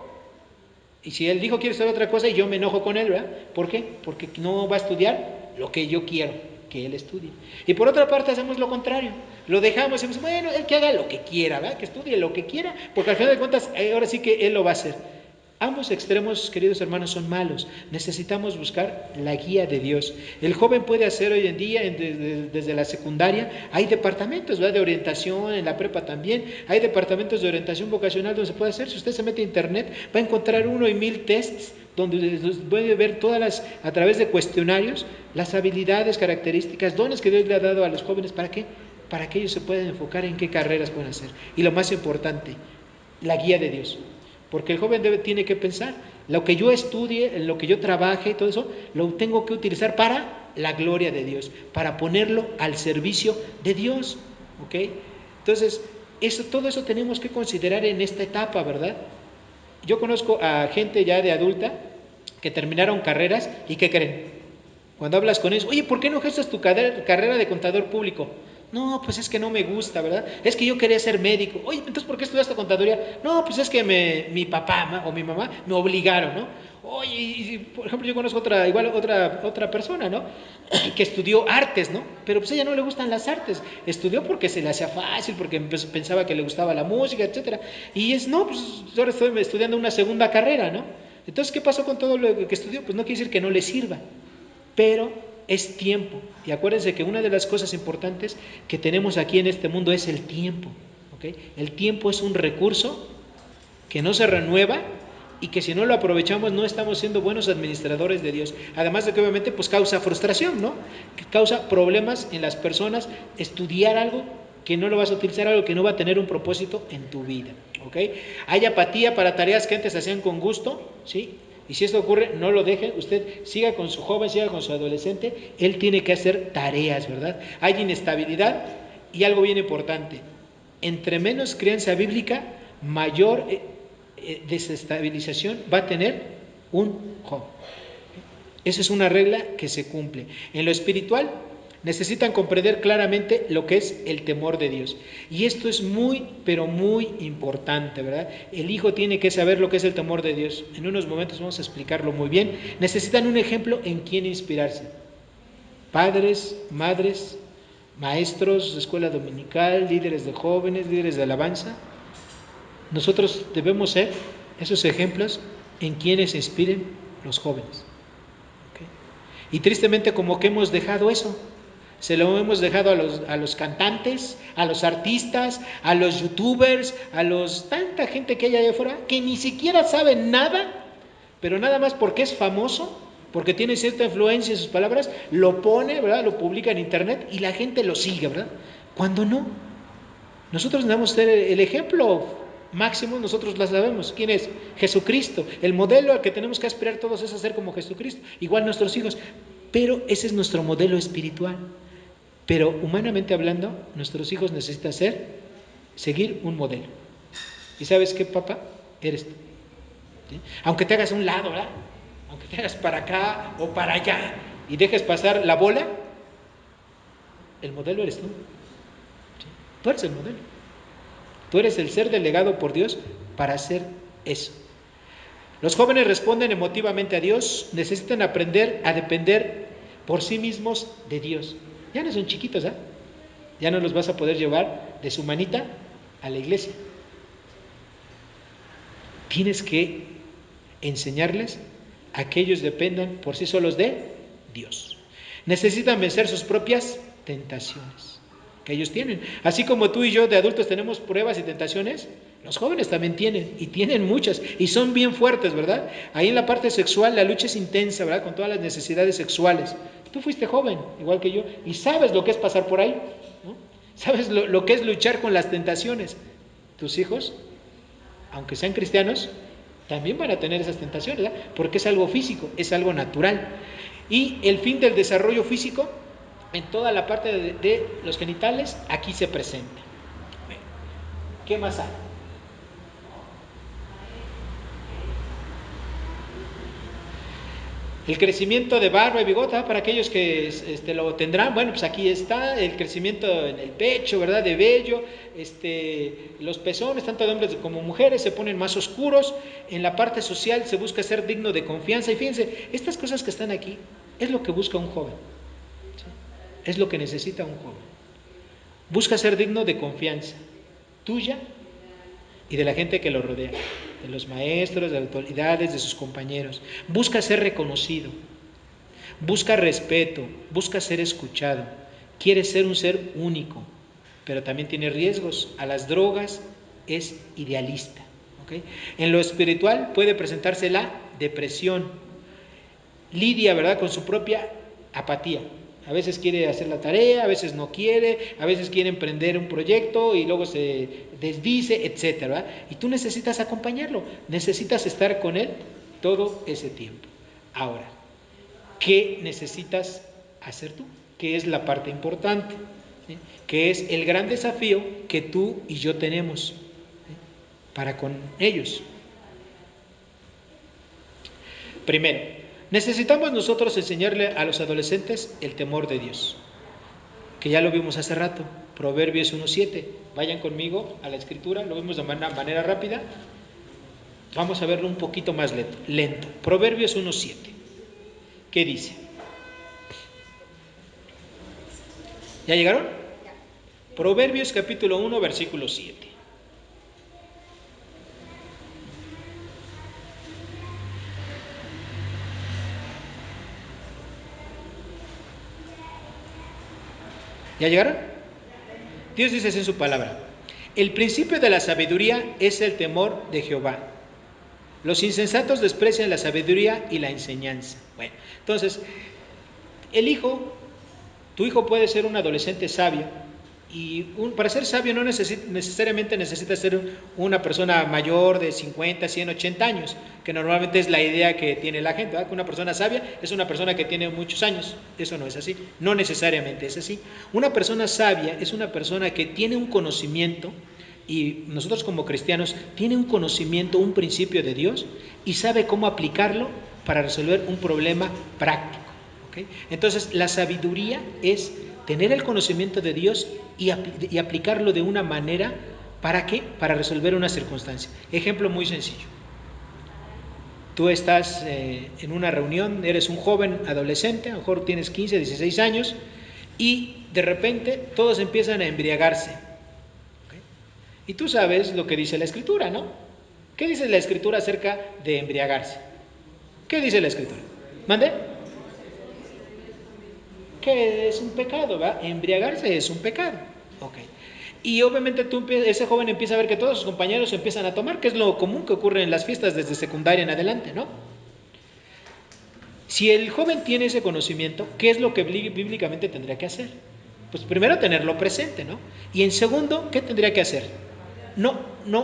y si él dijo quiere estudiar otra cosa y yo me enojo con él, ¿verdad? ¿Por qué? Porque no va a estudiar lo que yo quiero que él estudie. Y por otra parte hacemos lo contrario, lo dejamos y decimos, bueno, él que haga lo que quiera, ¿verdad? Que estudie lo que quiera, porque al final de cuentas ahora sí que él lo va a hacer. Ambos extremos, queridos hermanos, son malos. Necesitamos buscar la guía de Dios. El joven puede hacer hoy en día, desde la secundaria, hay departamentos, ¿verdad?, de orientación, en la prepa también, hay departamentos de orientación vocacional donde se puede hacer. Si usted se mete a internet, va a encontrar 1 y 1000 tests donde puede ver a través de cuestionarios, las habilidades, características, dones que Dios le ha dado a los jóvenes. ¿Para qué? Para que ellos se puedan enfocar en qué carreras pueden hacer. Y lo más importante, la guía de Dios. Porque el joven tiene que pensar, lo que yo estudie, en lo que yo trabaje, todo eso, lo tengo que utilizar para la gloria de Dios, para ponerlo al servicio de Dios, ¿ok? Entonces, todo eso tenemos que considerar en esta etapa, ¿verdad? Yo conozco a gente ya de adulta que terminaron carreras y ¿qué creen? Cuando hablas con ellos, oye, ¿por qué no ejerces tu carrera de contador público? No, pues es que no me gusta, ¿verdad? Es que yo quería ser médico. Oye, entonces ¿por qué estudiaste contaduría? No, pues es que mi papá o mi mamá me obligaron, ¿no? Oye, y, por ejemplo, yo conozco otra persona, ¿no? Que estudió artes, ¿no? Pero pues a ella no le gustan las artes. Estudió porque se le hacía fácil, porque pensaba que le gustaba la música, etcétera. Y no, pues ahora estoy estudiando una segunda carrera, ¿no? Entonces, ¿qué pasó con todo lo que estudió? Pues no quiere decir que no le sirva, pero es tiempo. Y acuérdense que una de las cosas importantes que tenemos aquí en este mundo es el tiempo, ¿okay? El tiempo es un recurso que no se renueva y que si no lo aprovechamos no estamos siendo buenos administradores de Dios. Además de que obviamente pues causa frustración, ¿no? Que causa problemas en las personas estudiar algo que no lo vas a utilizar, algo que no va a tener un propósito en tu vida, ¿ok? Hay apatía para tareas que antes hacían con gusto, ¿sí? Y si esto ocurre, no lo deje, usted siga con su joven, siga con su adolescente, él tiene que hacer tareas, ¿verdad? Hay inestabilidad y algo bien importante, entre menos crianza bíblica, mayor desestabilización va a tener un joven. Esa es una regla que se cumple. En lo espiritual, necesitan comprender claramente lo que es el temor de Dios. Y esto es muy, pero muy importante, ¿verdad? El hijo tiene que saber lo que es el temor de Dios. En unos momentos vamos a explicarlo muy bien. Necesitan un ejemplo en quien inspirarse. Padres, madres, maestros de escuela dominical, líderes de jóvenes, líderes de alabanza. Nosotros debemos ser esos ejemplos en quienes se inspiren los jóvenes. ¿Okay? Y tristemente como que hemos dejado eso, se lo hemos dejado a los cantantes, a los artistas, a los youtubers, tanta gente que hay allá afuera que ni siquiera sabe nada, pero nada más porque es famoso, porque tiene cierta influencia en sus palabras, lo pone, ¿verdad? Lo publica en internet y la gente lo sigue, ¿verdad? Cuando no, nosotros debemos ser el ejemplo máximo, nosotros la sabemos. ¿Quién es? Jesucristo. El modelo al que tenemos que aspirar todos es a ser como Jesucristo, igual nuestros hijos. Pero ese es nuestro modelo espiritual. Pero humanamente hablando, nuestros hijos necesitan seguir un modelo. ¿Y sabes qué, papá? Eres tú. ¿Sí? Aunque te hagas a un lado, ¿verdad? Aunque te hagas para acá o para allá y dejes pasar la bola, el modelo eres tú. ¿Sí? Tú eres el modelo. Tú eres el ser delegado por Dios para hacer eso. Los jóvenes responden emotivamente a Dios, necesitan aprender a depender por sí mismos de Dios. Ya no son chiquitos, ¿eh? Ya no los vas a poder llevar de su manita a la iglesia. Tienes que enseñarles a que ellos dependan por sí solos de Dios. Necesitan vencer sus propias tentaciones que ellos tienen. Así como tú y yo de adultos tenemos pruebas y tentaciones, los jóvenes también tienen, y tienen muchas, y son bien fuertes, ¿verdad? Ahí en la parte sexual la lucha es intensa, ¿verdad? Con todas las necesidades sexuales. Tú fuiste joven, igual que yo, y sabes lo que es pasar por ahí, ¿no? Sabes lo que es luchar con las tentaciones. Tus hijos, aunque sean cristianos, también van a tener esas tentaciones, ¿verdad? Porque es algo físico, es algo natural. Y el fin del desarrollo físico en toda la parte de los genitales aquí se presenta. ¿Qué más hay? El crecimiento de barba y bigote, para aquellos que lo tendrán, bueno, pues aquí está el crecimiento en el pecho, ¿verdad? De vello, los pezones, tanto de hombres como mujeres, se ponen más oscuros. En la parte social se busca ser digno de confianza. Y fíjense, estas cosas que están aquí es lo que busca un joven, ¿sí? Es lo que necesita un joven. Busca ser digno de confianza tuya y de la gente que lo rodea, de los maestros, de las autoridades, de sus compañeros. Busca ser reconocido, busca respeto, busca ser escuchado, quiere ser un ser único, pero también tiene riesgos. A las drogas es idealista. ¿Okay? En lo espiritual puede presentarse la depresión, lidia, ¿verdad?, con su propia apatía. A veces quiere hacer la tarea, a veces no quiere, a veces quiere emprender un proyecto y luego se desdice, etcétera, ¿verdad? Y tú necesitas acompañarlo, necesitas estar con él todo ese tiempo. Ahora, ¿qué necesitas hacer tú? ¿Qué es la parte importante? ¿Sí? ¿Qué es el gran desafío que tú y yo tenemos? ¿Sí? Para con ellos. Primero, necesitamos nosotros enseñarle a los adolescentes el temor de Dios, que ya lo vimos hace rato, Proverbios 1:7. Vayan conmigo a la escritura, lo vimos de manera rápida, vamos a verlo un poquito más lento. Proverbios 1:7. ¿Qué dice? ¿Ya llegaron? Proverbios capítulo 1, versículo 7. ¿Ya llegaron? Dios dice así en su palabra: el principio de la sabiduría es el temor de Jehová. Los insensatos desprecian la sabiduría y la enseñanza. Bueno, entonces, tu hijo puede ser un adolescente sabio, y para ser sabio no necesariamente necesita ser una persona mayor de 50, 100, 80 años, que normalmente es la idea que tiene la gente, ¿verdad? Que una persona sabia es una persona que tiene muchos años. Eso no es así, no necesariamente es así. Una persona sabia es una persona que tiene un conocimiento, y nosotros como cristianos, tiene un conocimiento, un principio de Dios, y sabe cómo aplicarlo para resolver un problema práctico. ¿Okay? Entonces, la sabiduría es tener el conocimiento de Dios y aplicarlo de una manera, ¿para qué? Para resolver una circunstancia. Ejemplo muy sencillo. Tú estás en una reunión, eres un joven adolescente, a lo mejor tienes 15, 16 años, y de repente todos empiezan a embriagarse. ¿Okay? Y tú sabes lo que dice la Escritura, ¿no? ¿Qué dice la Escritura acerca de embriagarse? ¿Qué dice la Escritura? ¿Mande? Que es un pecado, ¿va? Embriagarse es un pecado. Ok. Y obviamente ese joven empieza a ver que todos sus compañeros empiezan a tomar, que es lo común que ocurre en las fiestas desde secundaria en adelante, ¿no? Si el joven tiene ese conocimiento, ¿qué es lo que bíblicamente tendría que hacer? Pues primero tenerlo presente, ¿no? Y en segundo, ¿qué tendría que hacer?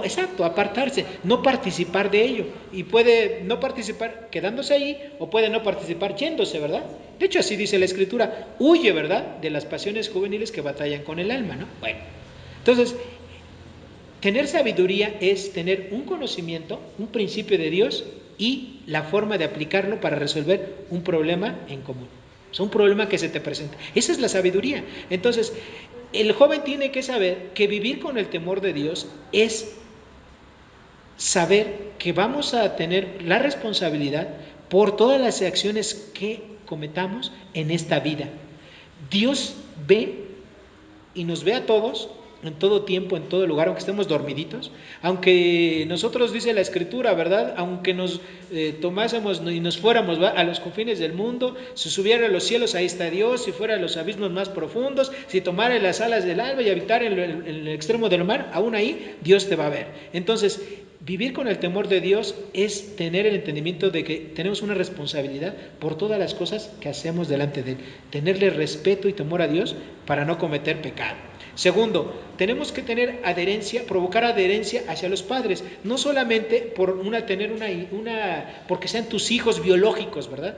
Exacto, apartarse, no participar de ello. Y puede no participar quedándose ahí o puede no participar yéndose, ¿verdad? De hecho, así dice la Escritura, huye, ¿verdad? De las pasiones juveniles que batallan con el alma, ¿no? Bueno, entonces, tener sabiduría es tener un conocimiento, un principio de Dios y la forma de aplicarlo para resolver un problema en común. O sea, un problema que se te presenta. Esa es la sabiduría. Entonces, el joven tiene que saber que vivir con el temor de Dios es saber que vamos a tener la responsabilidad por todas las acciones que cometamos en esta vida. Dios ve y nos ve a todos en todo tiempo, en todo lugar, aunque estemos dormiditos, aunque nosotros, dice la Escritura, ¿verdad? Aunque nos tomásemos y nos fuéramos, ¿va?, a los confines del mundo, si subiera a los cielos, ahí está Dios, si fuera a los abismos más profundos, si tomara las alas del alba y habitar en el extremo del mar, aún ahí Dios te va a ver. Entonces, vivir con el temor de Dios es tener el entendimiento de que tenemos una responsabilidad por todas las cosas que hacemos delante de Él, tenerle respeto y temor a Dios para no cometer pecado. Segundo, tenemos que tener adherencia, provocar adherencia hacia los padres, no solamente por porque sean tus hijos biológicos, ¿verdad?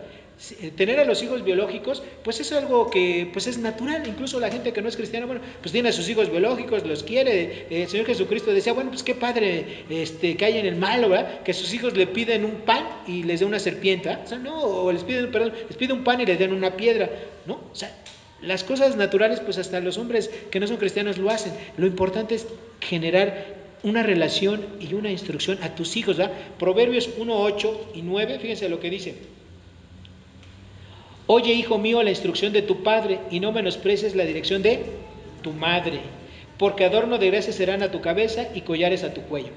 Tener a los hijos biológicos, pues es algo que pues es natural. Incluso la gente que no es cristiana, bueno, pues tiene a sus hijos biológicos, los quiere. El Señor Jesucristo decía, bueno, pues qué padre que hay en el malo, ¿verdad? Que sus hijos le piden un pan y les dé una serpiente, ¿verdad? O sea, no, o les pide un pan y les den una piedra, ¿no? O sea, las cosas naturales, pues hasta los hombres que no son cristianos lo hacen. Lo importante es generar una relación y una instrucción a tus hijos, ¿verdad? Proverbios 1, 8 y 9, fíjense lo que dice. Oye, hijo mío, la instrucción de tu padre y no menosprecies la dirección de tu madre, porque adorno de gracia serán a tu cabeza y collares a tu cuello.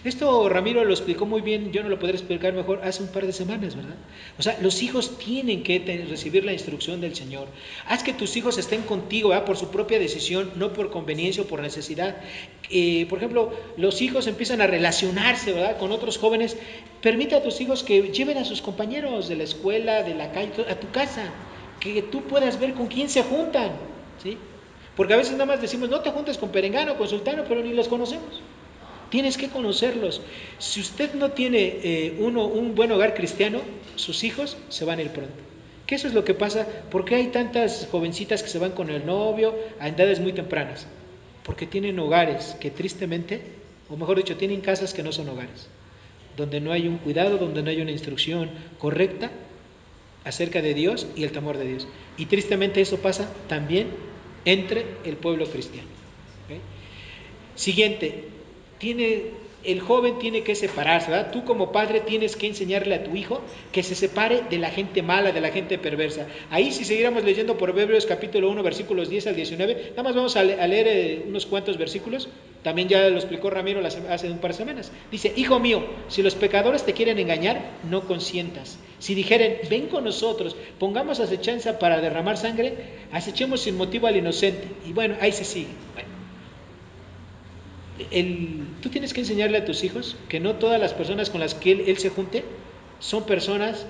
Esto Ramiro lo explicó muy bien, yo no lo podré explicar mejor hace un par de semanas, ¿verdad? O sea, los hijos tienen que recibir la instrucción del Señor. Haz que tus hijos estén contigo, ¿verdad?, por su propia decisión, no por conveniencia o por necesidad. Por ejemplo, los hijos empiezan a relacionarse, ¿verdad?, con otros jóvenes. Permite a tus hijos que lleven a sus compañeros de la escuela, de la calle, a tu casa, que tú puedas ver con quién se juntan, ¿sí? Porque a veces nada más decimos, no te juntes con perengano, con sultano, pero ni los conocemos. Tienes que conocerlos. Si usted no tiene un buen hogar cristiano, sus hijos se van a ir pronto. ¿Qué eso es lo que pasa? ¿Por qué hay tantas jovencitas que se van con el novio a edades muy tempranas? Porque tienen hogares que tristemente, o mejor dicho, tienen casas que no son hogares, donde no hay un cuidado, donde no hay una instrucción correcta acerca de Dios y el temor de Dios. Y tristemente eso pasa también entre el pueblo cristiano. ¿Okay? Siguiente, el joven tiene que separarse, ¿verdad? Tú como padre tienes que enseñarle a tu hijo que se separe de la gente mala, de la gente perversa. Ahí si siguiéramos leyendo Proverbios capítulo 1, versículos 10 al 19, nada más vamos a leer unos cuantos versículos, también ya lo explicó Ramiro hace un par de semanas. Dice, hijo mío, si los pecadores te quieren engañar, no consientas. Si dijeren, ven con nosotros, pongamos acechanza para derramar sangre, acechemos sin motivo al inocente. Y bueno, ahí se sigue. Bueno. Tú tienes que enseñarle a tus hijos que no todas las personas con las que él se junte son personas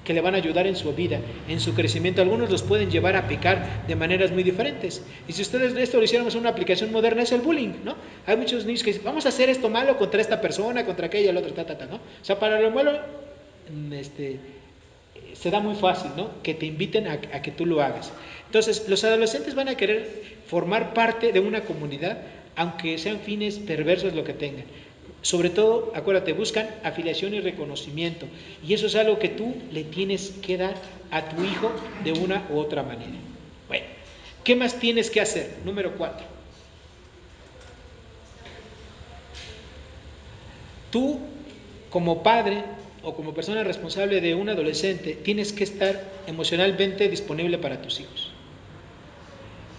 que le van a ayudar en su vida, en su crecimiento. Algunos los pueden llevar a pecar de maneras muy diferentes. Y si ustedes esto lo hiciéramos en una aplicación moderna, es el bullying, ¿no? Hay muchos niños que dicen, vamos a hacer esto malo contra esta persona, contra aquella, el otro, ¿no? O sea, para lo malo, se da muy fácil, ¿no? Que te inviten a que tú lo hagas. Entonces, los adolescentes van a querer formar parte de una comunidad, aunque sean fines perversos lo que tengan. Sobre todo, acuérdate, buscan afiliación y reconocimiento. Y eso es algo que tú le tienes que dar a tu hijo de una u otra manera. Bueno, ¿qué más tienes que hacer? Número 4. Tú, como padre o como persona responsable de un adolescente, tienes que estar emocionalmente disponible para tus hijos.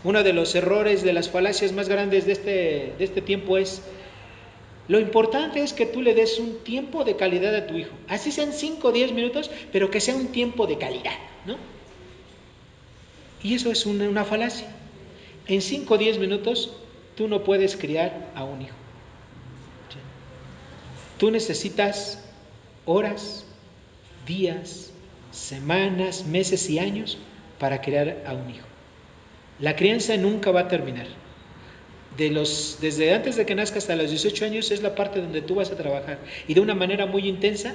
Uno de los errores, de las falacias más grandes de este tiempo es, lo importante es que tú le des un tiempo de calidad a tu hijo. Así sean 5 o 10 minutos, pero que sea un tiempo de calidad, ¿no? Y eso es una falacia. En 5 o 10 minutos tú no puedes criar a un hijo. ¿Sí? Tú necesitas horas, días, semanas, meses y años para crear a un hijo. La crianza nunca va a terminar. Desde antes de que nazca hasta los 18 años es la parte donde tú vas a trabajar, y de una manera muy intensa,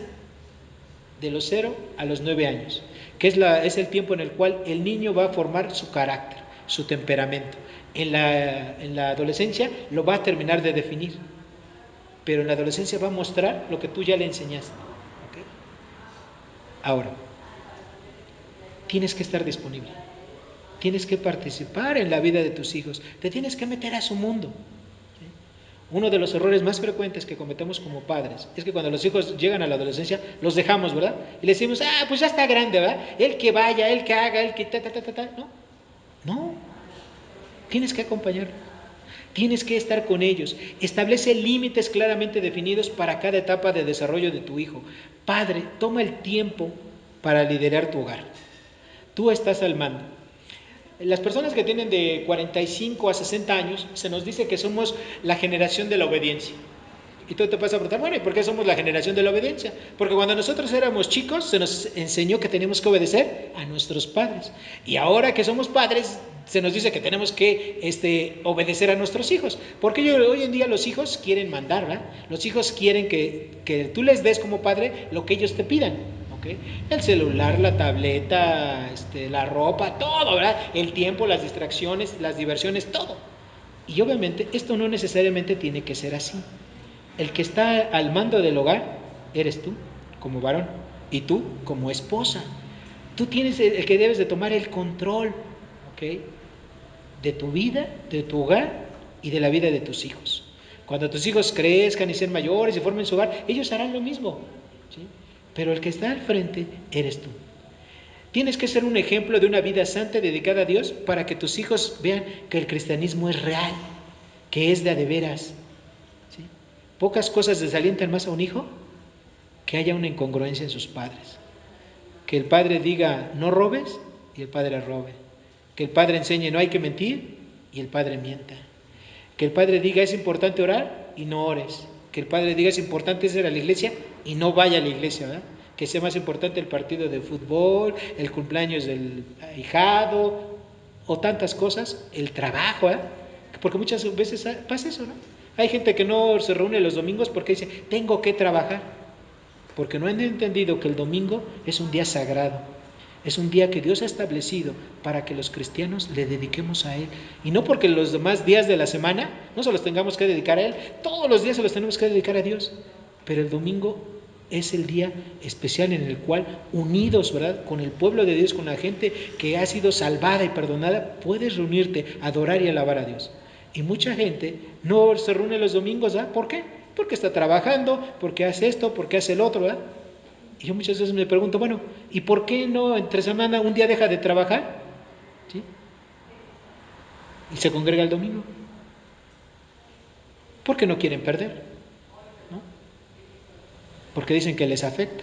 de los 0 a los 9 años, que es el tiempo en el cual el niño va a formar su carácter, su temperamento. En la adolescencia lo va a terminar de definir, pero en la adolescencia va a mostrar lo que tú ya le enseñaste. ¿Okay? Ahora, tienes que estar disponible. Tienes que participar en la vida de tus hijos. Te tienes que meter a su mundo. ¿Sí? Uno de los errores más frecuentes que cometemos como padres es que cuando los hijos llegan a la adolescencia, los dejamos, ¿verdad? Y le decimos, pues ya está grande, ¿verdad? Él que vaya, él que haga, él que ta. No. Tienes que acompañarlo. Tienes que estar con ellos. Establece límites claramente definidos para cada etapa de desarrollo de tu hijo. Padre, toma el tiempo para liderar tu hogar. Tú estás al mando. Las personas que tienen de 45 a 60 años, se nos dice que somos la generación de la obediencia. Y tú te vas a preguntar, bueno, ¿y por qué somos la generación de la obediencia? Porque cuando nosotros éramos chicos se nos enseñó que teníamos que obedecer a nuestros padres. Y ahora que somos padres se nos dice que tenemos que obedecer a nuestros hijos. Porque hoy en día los hijos quieren mandar, ¿verdad? Los hijos quieren que tú les des como padre lo que ellos te pidan. ¿Okay? El celular, la tableta, la ropa, todo, ¿verdad? El tiempo, las distracciones, las diversiones, todo. Y obviamente esto no necesariamente tiene que ser así. El que está al mando del hogar eres tú, como varón, y tú, como esposa. Tú tienes el que debes de tomar el control, ¿ok? De tu vida, de tu hogar y de la vida de tus hijos. Cuando tus hijos crezcan y sean mayores y formen su hogar, ellos harán lo mismo, ¿sí? Pero el que está al frente eres tú. Tienes que ser un ejemplo de una vida santa dedicada a Dios para que tus hijos vean que el cristianismo es real, que es de a de veras. ¿Sí? Pocas cosas desalientan más a un hijo que haya una incongruencia en sus padres. Que el padre diga no robes y el padre robe. Que el padre enseñe no hay que mentir y el padre mienta. Que el padre diga es importante orar y no ores. Que el padre diga es importante ir a la iglesia y no vaya a la iglesia, ¿verdad? Que sea más importante el partido de fútbol, el cumpleaños del ahijado o tantas cosas, el trabajo, ¿eh? Porque muchas veces pasa eso, ¿no? Hay gente que no se reúne los domingos porque dice, tengo que trabajar, porque no han entendido que el domingo es un día sagrado, es un día que Dios ha establecido para que los cristianos le dediquemos a Él. Y no porque los demás días de la semana no se los tengamos que dedicar a Él, todos los días se los tenemos que dedicar a Dios, pero el domingo es el día especial en el cual, unidos, ¿verdad?, con el pueblo de Dios, con la gente que ha sido salvada y perdonada, puedes reunirte, adorar y alabar a Dios. Y mucha gente no se reúne los domingos, ¿verdad? ¿Por qué? Porque está trabajando, porque hace esto, porque hace el otro, ¿verdad? Y yo muchas veces me pregunto, bueno, ¿y por qué no entre semana un día deja de trabajar? ¿Sí? Y se congrega el domingo. Porque no quieren perder, ¿no? Porque dicen que les afecta,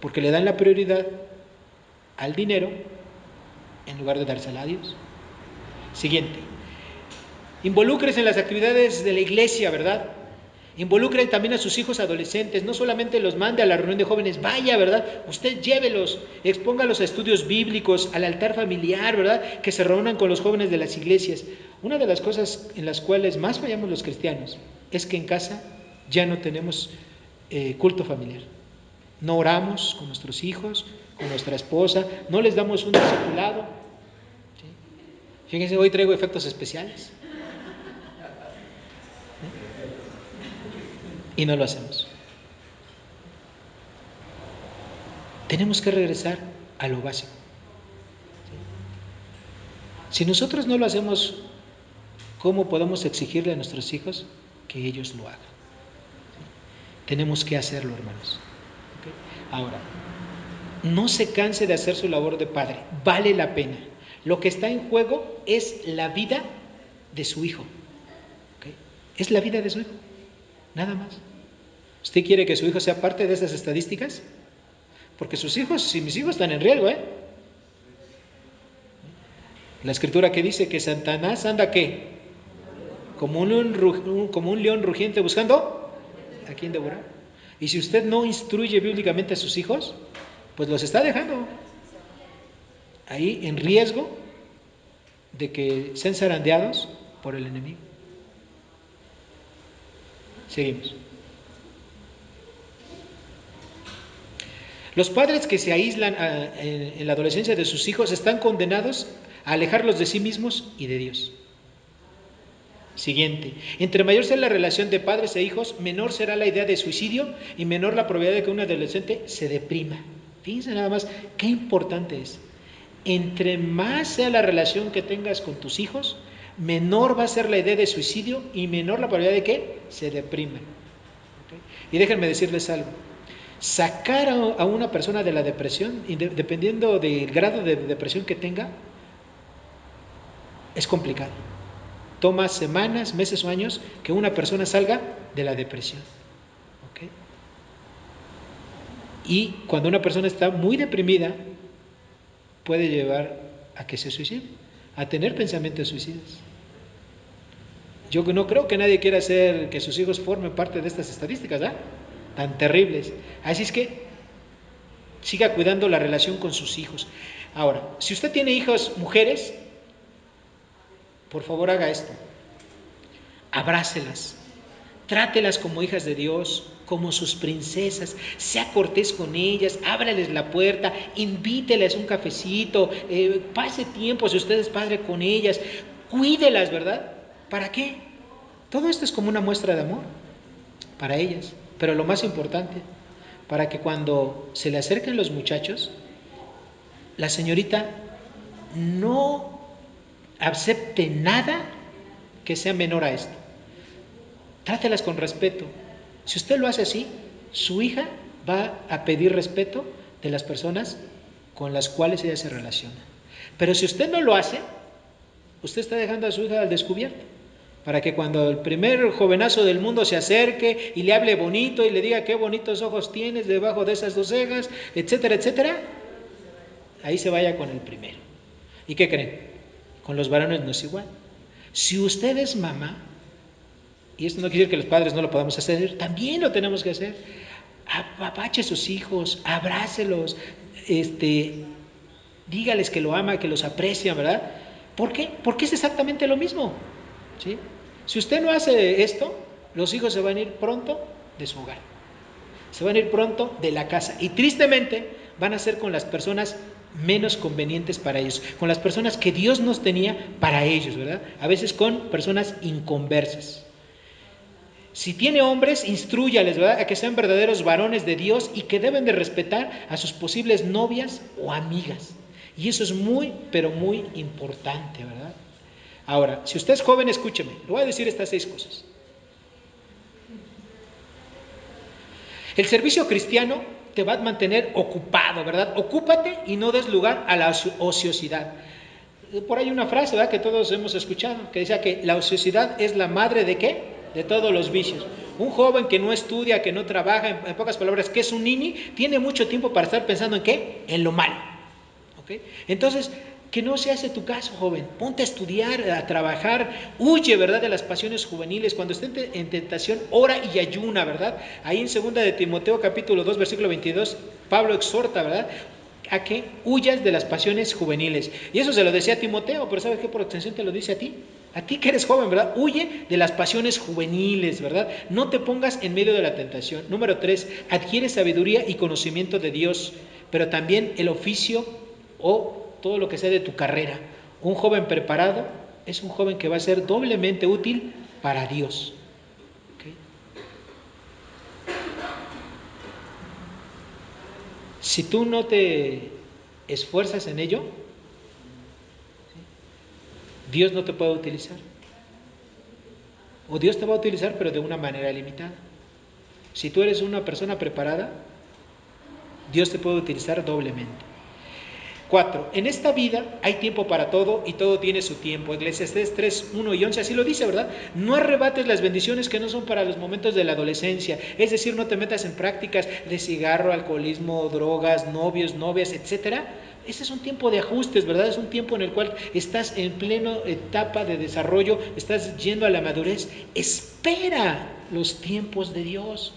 porque le dan la prioridad al dinero en lugar de dársela a Dios. Siguiente, involúcrese en las actividades de la iglesia, ¿verdad? Involucren también a sus hijos adolescentes, no solamente los mande a la reunión de jóvenes, vaya, ¿verdad? Usted llévelos, expóngalos a estudios bíblicos, al altar familiar, ¿verdad? Que se reúnan con los jóvenes de las iglesias. Una de las cosas en las cuales más fallamos los cristianos es que en casa ya no tenemos culto familiar. No oramos con nuestros hijos, con nuestra esposa, no les damos un discipulado. ¿Sí? Fíjense, hoy traigo efectos especiales. Y no lo hacemos. Tenemos que regresar a lo básico. Si nosotros no lo hacemos, ¿cómo podemos exigirle a nuestros hijos que ellos lo hagan? Tenemos que hacerlo, hermanos. ¿Okay? Ahora, no se canse de hacer su labor de padre, vale la pena. Lo que está en juego es la vida de su hijo. ¿Okay? Es la vida de su hijo, nada más. ¿Usted quiere que su hijo sea parte de esas estadísticas? Porque sus hijos, si mis hijos están en riesgo, La escritura que dice que Satanás anda ¿qué? Como un león rugiente buscando a quién devorar. Y si usted no instruye bíblicamente a sus hijos, pues los está dejando ahí en riesgo de que sean zarandeados por el enemigo. Seguimos. Los padres que se aíslan en la adolescencia de sus hijos están condenados a alejarlos de sí mismos y de Dios. Siguiente. Entre mayor sea la relación de padres e hijos, menor será la idea de suicidio y menor la probabilidad de que un adolescente se deprima. Fíjense nada más qué importante es. Entre más sea la relación que tengas con tus hijos, menor va a ser la idea de suicidio y menor la probabilidad de que se depriman. ¿Okay? Y déjenme decirles algo. Sacar a una persona de la depresión, dependiendo del grado de depresión que tenga, es complicado. Toma semanas, meses o años que una persona salga de la depresión. ¿Okay? Y cuando una persona está muy deprimida, puede llevar a que se suicide, a tener pensamientos suicidas. Yo no creo que nadie quiera hacer que sus hijos formen parte de estas estadísticas, ¿verdad? Tan terribles. Así es que siga cuidando la relación con sus hijos. Ahora, si usted tiene hijas mujeres, por favor haga esto. Abrácelas. Trátelas como hijas de Dios, como sus princesas, sea cortés con ellas, ábrales la puerta, invítelas un cafecito, pase tiempo si usted es padre con ellas, cuídelas, ¿verdad? ¿Para qué? Todo esto es como una muestra de amor para ellas, pero lo más importante, para que cuando se le acerquen los muchachos, la señorita no acepte nada que sea menor a esto. Trátelas con respeto. Si usted lo hace así, su hija va a pedir respeto de las personas con las cuales ella se relaciona. Pero si usted no lo hace, usted está dejando a su hija al descubierto, para que cuando el primer jovenazo del mundo se acerque y le hable bonito y le diga qué bonitos ojos tienes debajo de esas dos cejas, etcétera, etcétera, ahí se vaya con el primero. ¿Y qué creen? Con los varones no es igual. Si usted es mamá, y esto no quiere decir que los padres no lo podamos hacer, también lo tenemos que hacer. Apapache a sus hijos, abrácelos, dígales que lo ama, que los aprecia, ¿verdad? ¿Por qué? Porque es exactamente lo mismo, ¿sí? Si usted no hace esto, los hijos se van a ir pronto de su hogar, se van a ir pronto de la casa y tristemente van a ser con las personas menos convenientes para ellos, con las personas que Dios nos tenía para ellos, ¿verdad? A veces con personas inconversas. Si tiene hombres, instrúyales, ¿verdad?, a que sean verdaderos varones de Dios y que deben de respetar a sus posibles novias o amigas. Y eso es muy, pero muy importante, ¿verdad? Ahora, si usted es joven, escúcheme, le voy a decir estas 6 cosas. El servicio cristiano te va a mantener ocupado, ¿verdad? Ocúpate y no des lugar a la ociosidad. Por ahí una frase, ¿verdad?, que todos hemos escuchado, que decía que la ociosidad es la madre ¿de qué? De todos los vicios. Un joven que no estudia, que no trabaja, en pocas palabras, que es un nini, tiene mucho tiempo para estar pensando en ¿qué? En lo malo. ¿Okay? Entonces, que no se hace tu caso, joven. Ponte a estudiar, a trabajar, huye, ¿verdad?, de las pasiones juveniles. Cuando esté en tentación, ora y ayuna, ¿verdad? Ahí en 2 de Timoteo capítulo 2, versículo 22, Pablo exhorta, ¿verdad?, a que huyas de las pasiones juveniles. Y eso se lo decía a Timoteo, pero ¿sabes qué? Por extensión te lo dice a ti. A ti que eres joven, ¿verdad? Huye de las pasiones juveniles, ¿verdad? No te pongas en medio de la tentación. Número 3, adquiere sabiduría y conocimiento de Dios, pero también el oficio o todo lo que sea de tu carrera. Un joven preparado es un joven que va a ser doblemente útil para Dios. ¿Okay? Si tú no te esfuerzas en ello, Dios no te puede utilizar. O Dios te va a utilizar, pero de una manera limitada. Si tú eres una persona preparada, Dios te puede utilizar doblemente. 4. En esta vida hay tiempo para todo y todo tiene su tiempo. Eclesiastés 3, 1 y 11 así lo dice, ¿verdad? No arrebates las bendiciones que no son para los momentos de la adolescencia. Es decir, no te metas en prácticas de cigarro, alcoholismo, drogas, novios, novias, etcétera. Ese es un tiempo de ajustes, ¿verdad? Es un tiempo en el cual estás en plena etapa de desarrollo, estás yendo a la madurez. Espera los tiempos de Dios.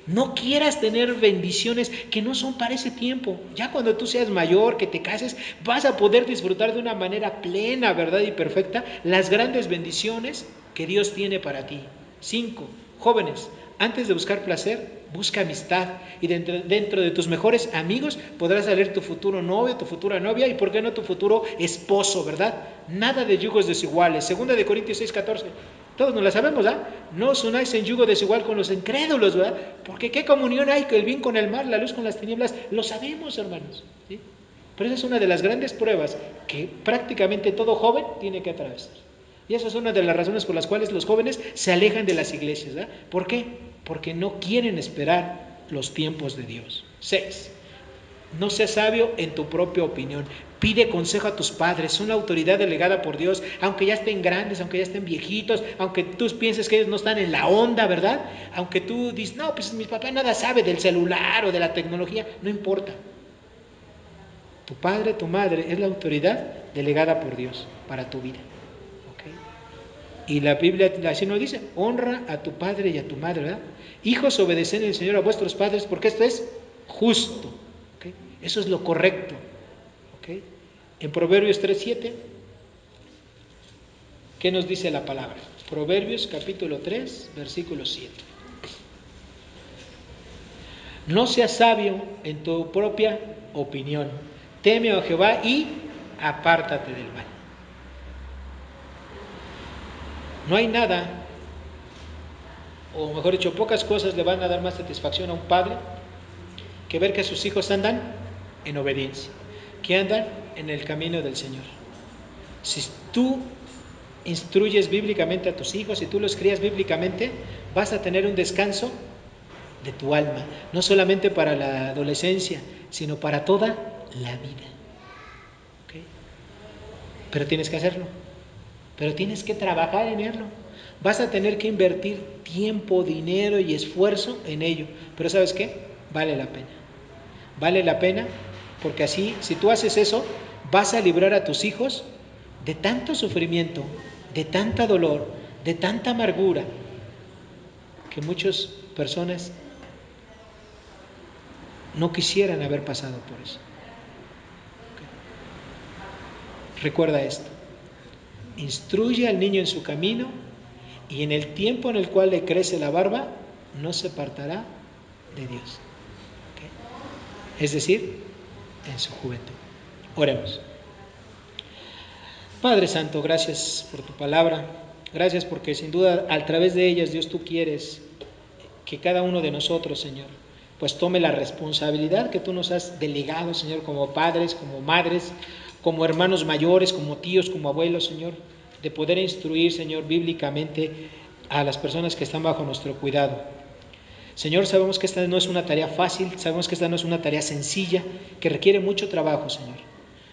No quieras tener bendiciones que no son para ese tiempo. Ya cuando tú seas mayor, que te cases, vas a poder disfrutar de una manera plena, ¿verdad? Y perfecta las grandes bendiciones que Dios tiene para ti. 5. Jóvenes, antes de buscar placer, busca amistad. Y dentro de tus mejores amigos podrás salir tu futuro novio, tu futura novia y, ¿por qué no, tu futuro esposo, ¿verdad? Nada de yugos desiguales. 2 Corintios 6:14. Todos nos la sabemos, ¿ah? No os unáis en yugo desigual con los incrédulos, ¿verdad? Porque qué comunión hay que el bien con el mal, la luz con las tinieblas. Lo sabemos, hermanos, ¿sí? Pero esa es una de las grandes pruebas que prácticamente todo joven tiene que atravesar. Y esa es una de las razones por las cuales los jóvenes se alejan de las iglesias, ¿verdad? ¿Por qué? Porque no quieren esperar los tiempos de Dios. 6. No seas sabio en tu propia opinión. Pide consejo a tus padres, son la autoridad delegada por Dios, aunque ya estén grandes, aunque ya estén viejitos, aunque tú pienses que ellos no están en la onda, ¿verdad? Aunque tú dices, no, pues mi papá nada sabe del celular o de la tecnología, no importa. Tu padre, tu madre es la autoridad delegada por Dios para tu vida. ¿Okay? Y la Biblia así nos dice, honra a tu padre y a tu madre, ¿verdad? Hijos, obedeced en el Señor a vuestros padres, porque esto es justo. ¿Okay? Eso es lo correcto. ¿Okay? En Proverbios 3:7, ¿qué nos dice la palabra? Proverbios capítulo 3, versículo 7. No seas sabio en tu propia opinión. Teme a Jehová y apártate del mal. No hay nada, o mejor dicho, pocas cosas le van a dar más satisfacción a un padre que ver que sus hijos andan en obediencia, que andan en el camino del Señor. Si tú instruyes bíblicamente a tus hijos, si tú los crías bíblicamente, vas a tener un descanso de tu alma, no solamente para la adolescencia, sino para toda la vida. ¿Okay? Pero tienes que hacerlo, pero tienes que trabajar en ello. Vas a tener que invertir tiempo, dinero y esfuerzo en ello, pero ¿sabes qué? Vale la pena. Vale la pena porque así, si tú haces eso, vas a librar a tus hijos de tanto sufrimiento, de tanta dolor, de tanta amargura, que muchas personas no quisieran haber pasado por eso. Recuerda esto, instruye al niño en su camino y en el tiempo en el cual le crece la barba, no se apartará de Dios. ¿Okay? Es decir, en su juventud. Oremos. Padre Santo, gracias por tu palabra, gracias porque sin duda a través de ellas, Dios, tú quieres que cada uno de nosotros, Señor, pues tome la responsabilidad que tú nos has delegado, Señor, como padres, como madres, como hermanos mayores, como tíos, como abuelos, Señor, de poder instruir, Señor, bíblicamente a las personas que están bajo nuestro cuidado. Señor, sabemos que esta no es una tarea fácil, sabemos que esta no es una tarea sencilla, que requiere mucho trabajo, Señor.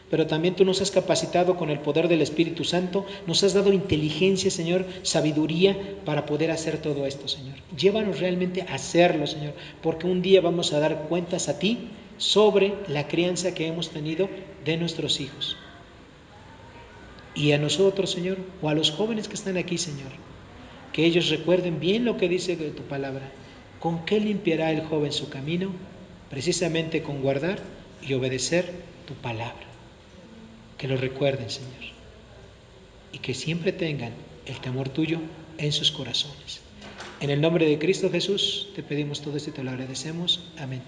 Pero también tú nos has capacitado con el poder del Espíritu Santo, nos has dado inteligencia, Señor, sabiduría para poder hacer todo esto, Señor. Llévanos realmente a hacerlo, Señor, porque un día vamos a dar cuentas a ti sobre la crianza que hemos tenido de nuestros hijos. Y a nosotros, Señor, o a los jóvenes que están aquí, Señor, que ellos recuerden bien lo que dice tu palabra. ¿Con qué limpiará el joven su camino? Precisamente con guardar y obedecer tu palabra. Que lo recuerden, Señor, y que siempre tengan el temor tuyo en sus corazones. En el nombre de Cristo Jesús te pedimos todo esto y te lo agradecemos. Amén.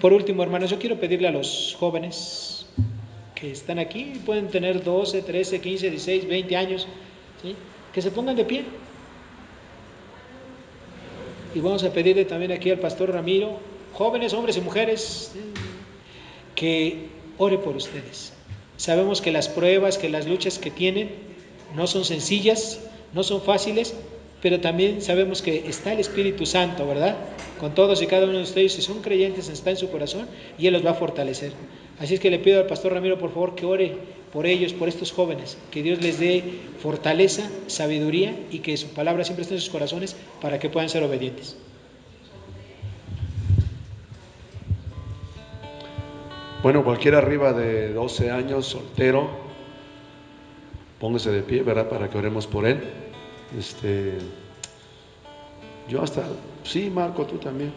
Por último, hermanos, yo quiero pedirle a los jóvenes que están aquí, pueden tener 12, 13, 15, 16, 20 años, ¿sí?, que se pongan de pie. Y vamos a pedirle también aquí al pastor Ramiro, jóvenes, hombres y mujeres, que ore por ustedes. Sabemos que las pruebas, que las luchas que tienen no son sencillas, no son fáciles, pero también sabemos que está el Espíritu Santo, ¿verdad? Con todos y cada uno de ustedes, si son creyentes, está en su corazón y Él los va a fortalecer. Así es que le pido al pastor Ramiro, por favor, que ore por ellos, por estos jóvenes, que Dios les dé fortaleza, sabiduría y que su palabra siempre esté en sus corazones para que puedan ser obedientes. Bueno, cualquiera arriba de 12 años, soltero, póngase de pie, ¿verdad? Para que oremos por él. Yo hasta Sí, Marco, tú también.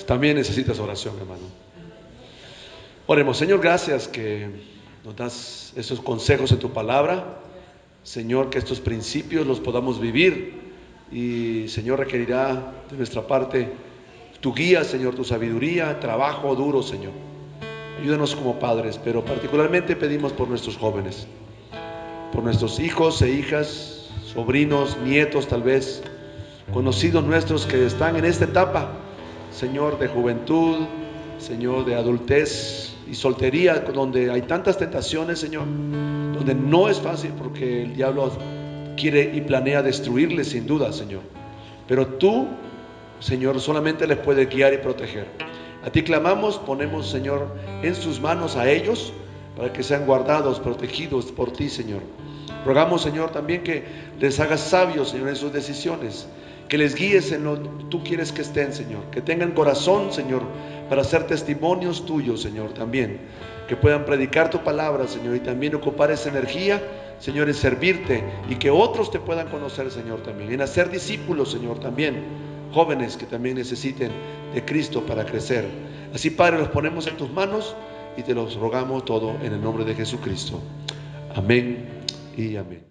También necesitas oración, hermano. Oremos. Señor, gracias que nos das esos consejos en tu palabra. Señor, que estos principios los podamos vivir. Y Señor, requerirá de nuestra parte tu guía, Señor, tu sabiduría, trabajo duro, Señor. Ayúdanos como padres, pero particularmente pedimos por nuestros jóvenes, por nuestros hijos e hijas, sobrinos, nietos tal vez, conocidos nuestros que están en esta etapa, Señor, de juventud, Señor, de adultez y soltería, donde hay tantas tentaciones, Señor, donde no es fácil porque el diablo quiere y planea destruirles sin duda, Señor. Pero tú, Señor, solamente les puedes guiar y proteger. A ti clamamos, ponemos, Señor, en sus manos a ellos para que sean guardados, protegidos por ti, Señor. Rogamos, Señor, también que les hagas sabios, Señor, en sus decisiones, que les guíes en lo que tú quieres que estén, Señor, que tengan corazón, Señor, para ser testimonios tuyos, Señor, también, que puedan predicar tu palabra, Señor, y también ocupar esa energía, Señor, en servirte y que otros te puedan conocer, Señor, también, en hacer discípulos, Señor, también, jóvenes que también necesiten de Cristo para crecer. Así, Padre, los ponemos en tus manos y te los rogamos todo en el nombre de Jesucristo. Amén y amén.